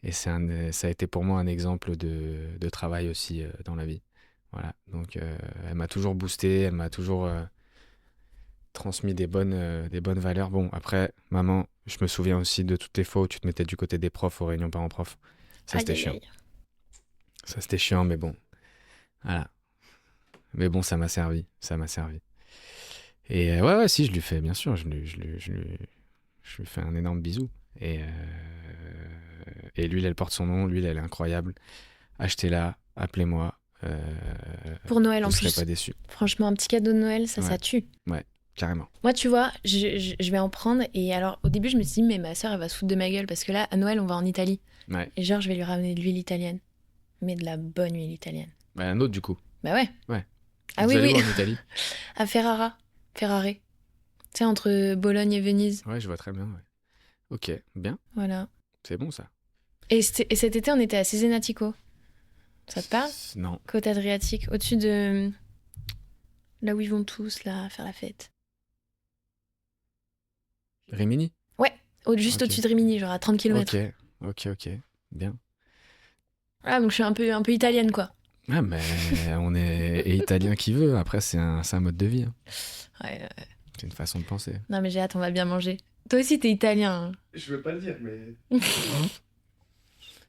Et ça a été pour moi un exemple de travail aussi dans la vie. Voilà. Donc elle m'a toujours boosté, elle m'a toujours transmis des bonnes valeurs. Bon, après, maman, je me souviens aussi de toutes les fois où tu te mettais du côté des profs aux réunions parents-prof. Ça, Aïe, c'était aïe, chiant. aïe. Ça, c'était chiant, mais bon. Voilà. Mais bon, ça m'a servi. Et ouais, si, je lui fais, bien sûr, je lui fais un énorme bisou. Et lui, elle porte son nom, lui, elle est incroyable. Achetez-la, appelez-moi. Pour Noël en Vous serez plus. pas déçus, Franchement, un petit cadeau de Noël, ça Ouais. tue. carrément. Moi, tu vois, je vais en prendre. Et alors, au début, je me suis dit, mais ma soeur, elle va se foutre de ma gueule. Parce que là, à Noël, on va en Italie. Ouais. Et genre, je vais lui ramener de l'huile italienne. Mais de la bonne huile italienne. Un autre, du coup. Bah ouais. Ouais. Ah Vous oui, allez oui. où en Italie? À Ferrare. Tu sais, entre Bologne et Venise. Ouais, je vois très bien. Ouais. Ok, bien. Voilà. C'est bon ça. Et cet été, on était à Cesenatico. Ça te parle? Non. Côte Adriatique, au-dessus de là où ils vont tous là faire la fête. Rimini? Ouais, juste Ok. au-dessus de Rimini, genre à 30 km. Ok. Bien. Ah, donc je suis un peu italienne, quoi. Ah, mais on est et italien qui veut. Après, c'est un mode de vie. Hein. Ouais, C'est une façon de penser. non, mais j'ai hâte, on va bien manger. Toi aussi, t'es italien. Je veux pas le dire, mais.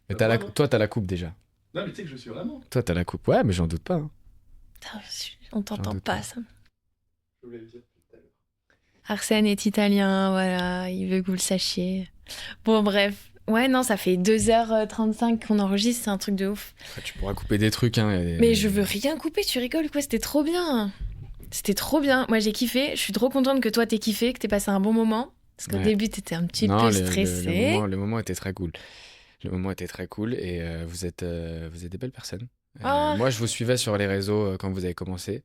Mais Vraiment. toi, t'as la coupe déjà. Non, mais tu sais que je suis vraiment. Toi, t'as la coupe. Ouais, mais j'en doute pas. Hein. Putain, on t'entend doute pas, pas. ça. Je voulais le dire tout à l'heure. Arsène est italien, voilà, il veut que vous le sachiez. Bon, bref. Ouais, non, ça fait 2h35 qu'on enregistre, c'est un truc de ouf. Après, tu pourras couper des trucs. Hein, et- Mais je veux rien couper, tu rigoles quoi, c'était trop bien. C'était trop bien. Moi, j'ai kiffé. Je suis trop contente que toi, t'aies kiffé, que t'aies passé un bon moment. Parce qu'au Ouais. début, t'étais un petit Non, peu le stressée. moment était très cool. Le moment était très cool et vous êtes des belles personnes. Ah. Moi, je vous suivais sur les réseaux quand vous avez commencé.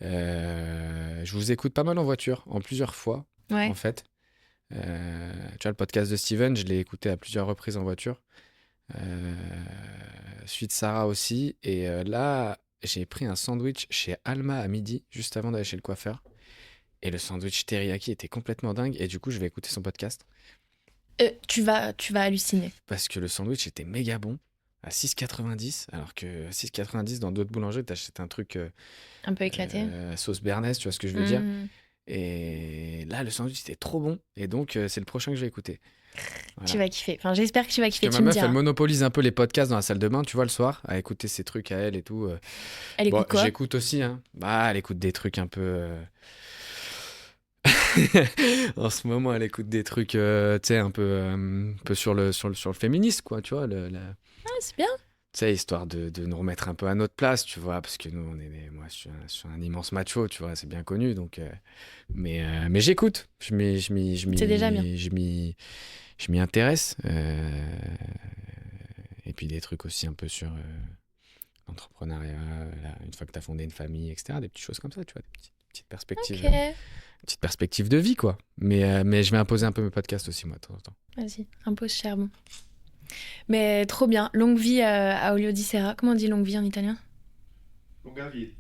Je vous écoute pas mal en voiture, en plusieurs fois, Ouais. en fait. Tu vois, le podcast de Steven, je l'ai écouté à plusieurs reprises en voiture. Celui de Sarah aussi. Et là, j'ai pris un sandwich chez Alma à midi, juste avant d'aller chez le coiffeur. Et le sandwich teriyaki était complètement dingue. Et du coup, je vais écouter son podcast. Tu vas halluciner. Parce que le sandwich était méga bon à 6,90. Alors que 6,90 dans d'autres boulangeries, t'achètes un truc Un peu éclaté. sauce béarnaise, tu vois ce que je veux dire. Mmh. Et là, le sandwich était trop bon. Et donc, c'est le prochain que je vais écouter. Voilà. Tu vas kiffer. Enfin, j'espère que tu vas Parce kiffer. que Tu ma me meuf, diras. elle monopolise un peu les podcasts dans la salle de bain, tu vois, le soir, à écouter ses trucs à elle et tout. Elle écoute quoi? J'écoute aussi, hein. Bah, elle écoute des trucs un peu. En ce moment, elle écoute des trucs, tu sais, un peu sur le féministe, quoi, tu vois. Ah, c'est bien. Tu sais, histoire de nous remettre un peu à notre place, tu vois, parce que nous, moi, je suis un immense macho, tu vois, c'est bien connu, donc. Mais j'écoute. C'est déjà bien. Je m'y intéresse. Et puis des trucs aussi un peu sur l'entrepreneuriat, une fois que tu as fondé une famille, etc. Des petites choses comme ça, tu vois, des petites perspectives. Ok. Petite perspective de vie, quoi. Mais je vais imposer un peu mes podcasts aussi, moi, de temps en temps. Vas-y, impose charbon. Mais trop bien. Longue vie à Olio di Serra. Comment on dit longue vie en italien? Longa vita.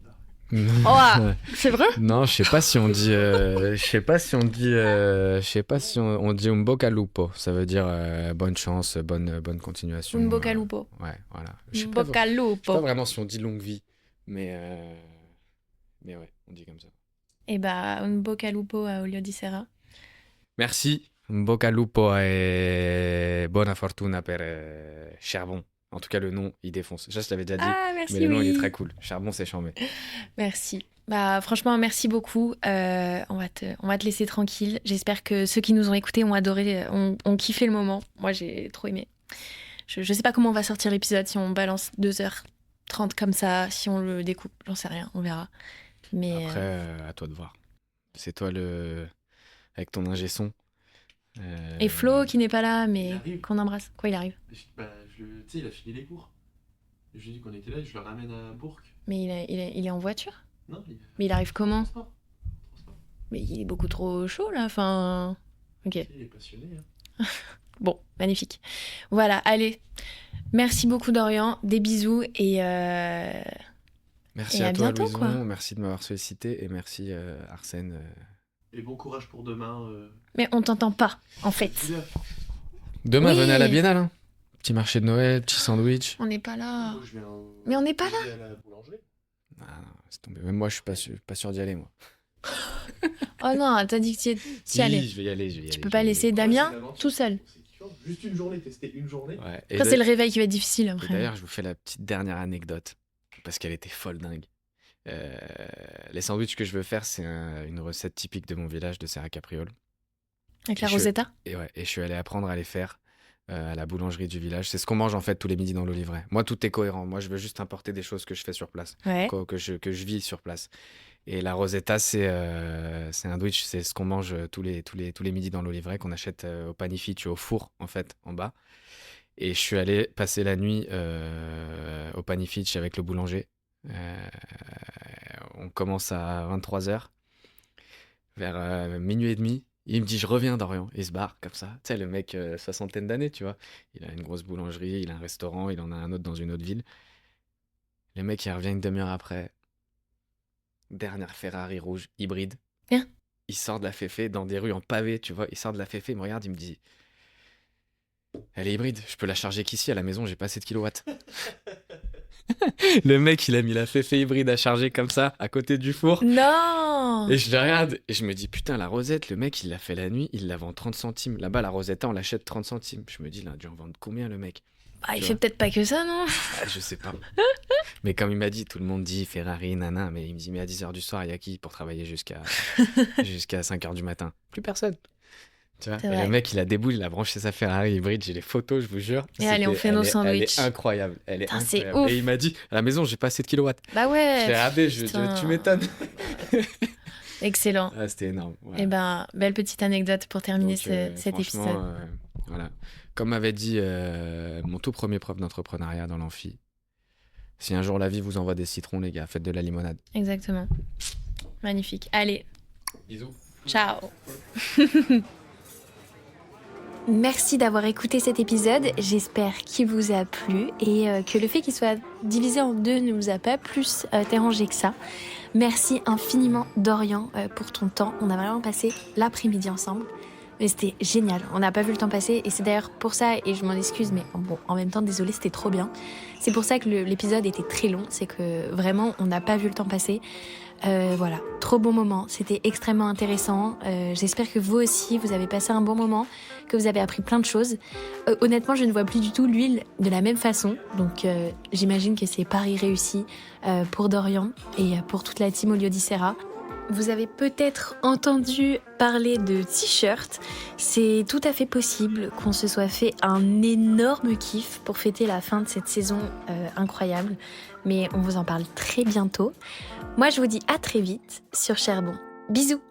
Oh, c'est vrai? Non, je sais pas si on dit, on dit un bocca al lupo. Ça veut dire bonne chance, bonne continuation. Un bocca al lupo. Ouais, voilà. Un bocca al Je sais pas lupo. vraiment si on dit longue vie, mais ouais, on dit comme ça. Et bah, un bocca al lupo à Olio di Serra. Merci. Un bocca al lupo e buona fortuna per Charbon. En tout cas, le nom, il défonce. Ça, je t'avais déjà dit. Ah, merci, Mais le nom, il est oui. très cool. Charbon, c'est chambé. Merci. Bah, franchement, merci beaucoup. On va te laisser tranquille. J'espère que ceux qui nous ont écoutés ont adoré, ont kiffé le moment. Moi, j'ai trop aimé. Je sais pas comment on va sortir l'épisode, si on balance 2h30 comme ça, si on le découpe, j'en sais rien, on verra. Mais Après, à toi de voir. C'est toi avec ton ingé son. et Flo qui n'est pas là, Il mais arrive. qu'on embrasse. Quoi, il arrive? Bah, tu sais, il a fini les cours. Je lui ai dit qu'on était là, je le ramène à Bourg. Mais il est en voiture? Non, Mais il arrive comment? Transport. Mais il est beaucoup trop chaud là, enfin. Ok. Il est passionné. Hein. Bon, magnifique. Voilà, allez. Merci beaucoup Dorian, des bisous et Merci Et à à toi, bientôt, Louison. quoi. Merci de m'avoir sollicité. Et merci, Arsène. Et bon courage pour demain. mais on t'entend pas en fait. Demain, Oui. venez à la Biennale. Hein. Petit marché de Noël, petit sandwich. On n'est pas là. Moi, je viens, Mais on n'est pas là. je vais à la boulangerie. Ah, c'est tombé. Même moi, je suis pas sûr d'y aller, moi. Oh non, t'as dit que t'y Si, allais. je vais y aller. Tu peux pas laisser Damien tout seul. C'est kiffant. Juste une journée, tester une journée. Ouais. Et Après, c'est le réveil qui va être difficile et après. d'ailleurs, je vous fais la petite dernière anecdote. Parce qu'elle était folle dingue. Les sandwichs que je veux faire, c'est une recette typique de mon village de Serra Capriole. Avec la je- Rosetta. Et je suis allé apprendre à les faire à la boulangerie du village. C'est ce qu'on mange en fait tous les midis dans l'Olivret. Moi, tout est cohérent. Moi, je veux juste importer des choses que je fais sur place, Ouais. que je vis sur place. Et la Rosetta, c'est un sandwich, c'est ce qu'on mange tous les midis dans l'Olivret, qu'on achète au panificio, au four en fait, en bas. Et je suis allé passer la nuit au panificio avec le boulanger. on commence à 23h. Vers minuit et demi, il me dit je reviens Dorian. Il se barre comme ça. Tu sais, le mec, soixantaine d'années, tu vois. Il a une grosse boulangerie, il a un restaurant, il en a un autre dans une autre ville. Le mec, il revient une demi-heure après. Dernière Ferrari rouge, hybride. Bien. Il sort de la féfé dans des rues en pavé, tu vois. Il sort de la féfé, il me regarde, il me dit elle est hybride, je peux la charger qu'ici à la maison, j'ai pas assez de kilowatts. Le mec, il a mis la féfé hybride à charger comme ça, à côté du four. Non. Et je le regarde et je me dis, putain, la rosette, le mec, il l'a fait la nuit, il la vend 30 centimes. Là-bas, la Rosetta, on l'achète 30 centimes. Je me dis, il a dû en vendre combien, le mec? Ah, il Tu fait vois. peut-être pas que ça, non? Ah, je sais pas. Mais comme il m'a dit, tout le monde dit Ferrari, nana, mais il me dit, mais à 10h du soir, il y a qui pour travailler jusqu'à 5h du matin? Plus personne. Tu vois. C'est Et vrai. le mec, il a déboulé, il a branché sa Ferrari hybride, j'ai les photos, je vous jure. Et allez, on fait nos Elle sandwichs. est incroyable. Elle est Putain, c'est incroyable. ouf. Et il m'a dit, à la maison, j'ai pas assez de kilowatts. Bah Je ouais. l'ai regardé, je putain. tu m'étonnes. Excellent. Ah, c'était énorme. Voilà. Eh ben, belle petite anecdote pour terminer Donc, cet franchement, épisode. voilà. Comme m'avait dit mon tout premier prof d'entrepreneuriat dans l'amphi, si un jour la vie vous envoie des citrons, les gars, faites de la limonade. Exactement. Magnifique. Allez, Bisous. ciao. Merci d'avoir écouté cet épisode, j'espère qu'il vous a plu et que le fait qu'il soit divisé en deux ne vous a pas plus dérangé que ça. Merci infiniment Dorian pour ton temps, on a vraiment passé l'après-midi ensemble, mais c'était génial, on n'a pas vu le temps passer et c'est d'ailleurs pour ça, et je m'en excuse mais bon, en même temps désolé, c'était trop bien. C'est pour ça que l'épisode était très long, c'est que vraiment on n'a pas vu le temps passer. Voilà, trop bon moment, c'était extrêmement intéressant. J'espère que vous aussi, vous avez passé un bon moment, que vous avez appris plein de choses. Honnêtement, je ne vois plus du tout l'huile de la même façon, donc j'imagine que c'est pari réussi pour Dorian et pour toute la team Olio di Serra. Vous avez peut-être entendu parler de t-shirts. C'est tout à fait possible qu'on se soit fait un énorme kiff pour fêter la fin de cette saison incroyable. Mais on vous en parle très bientôt. Moi, je vous dis à très vite sur Charbon. Bisous!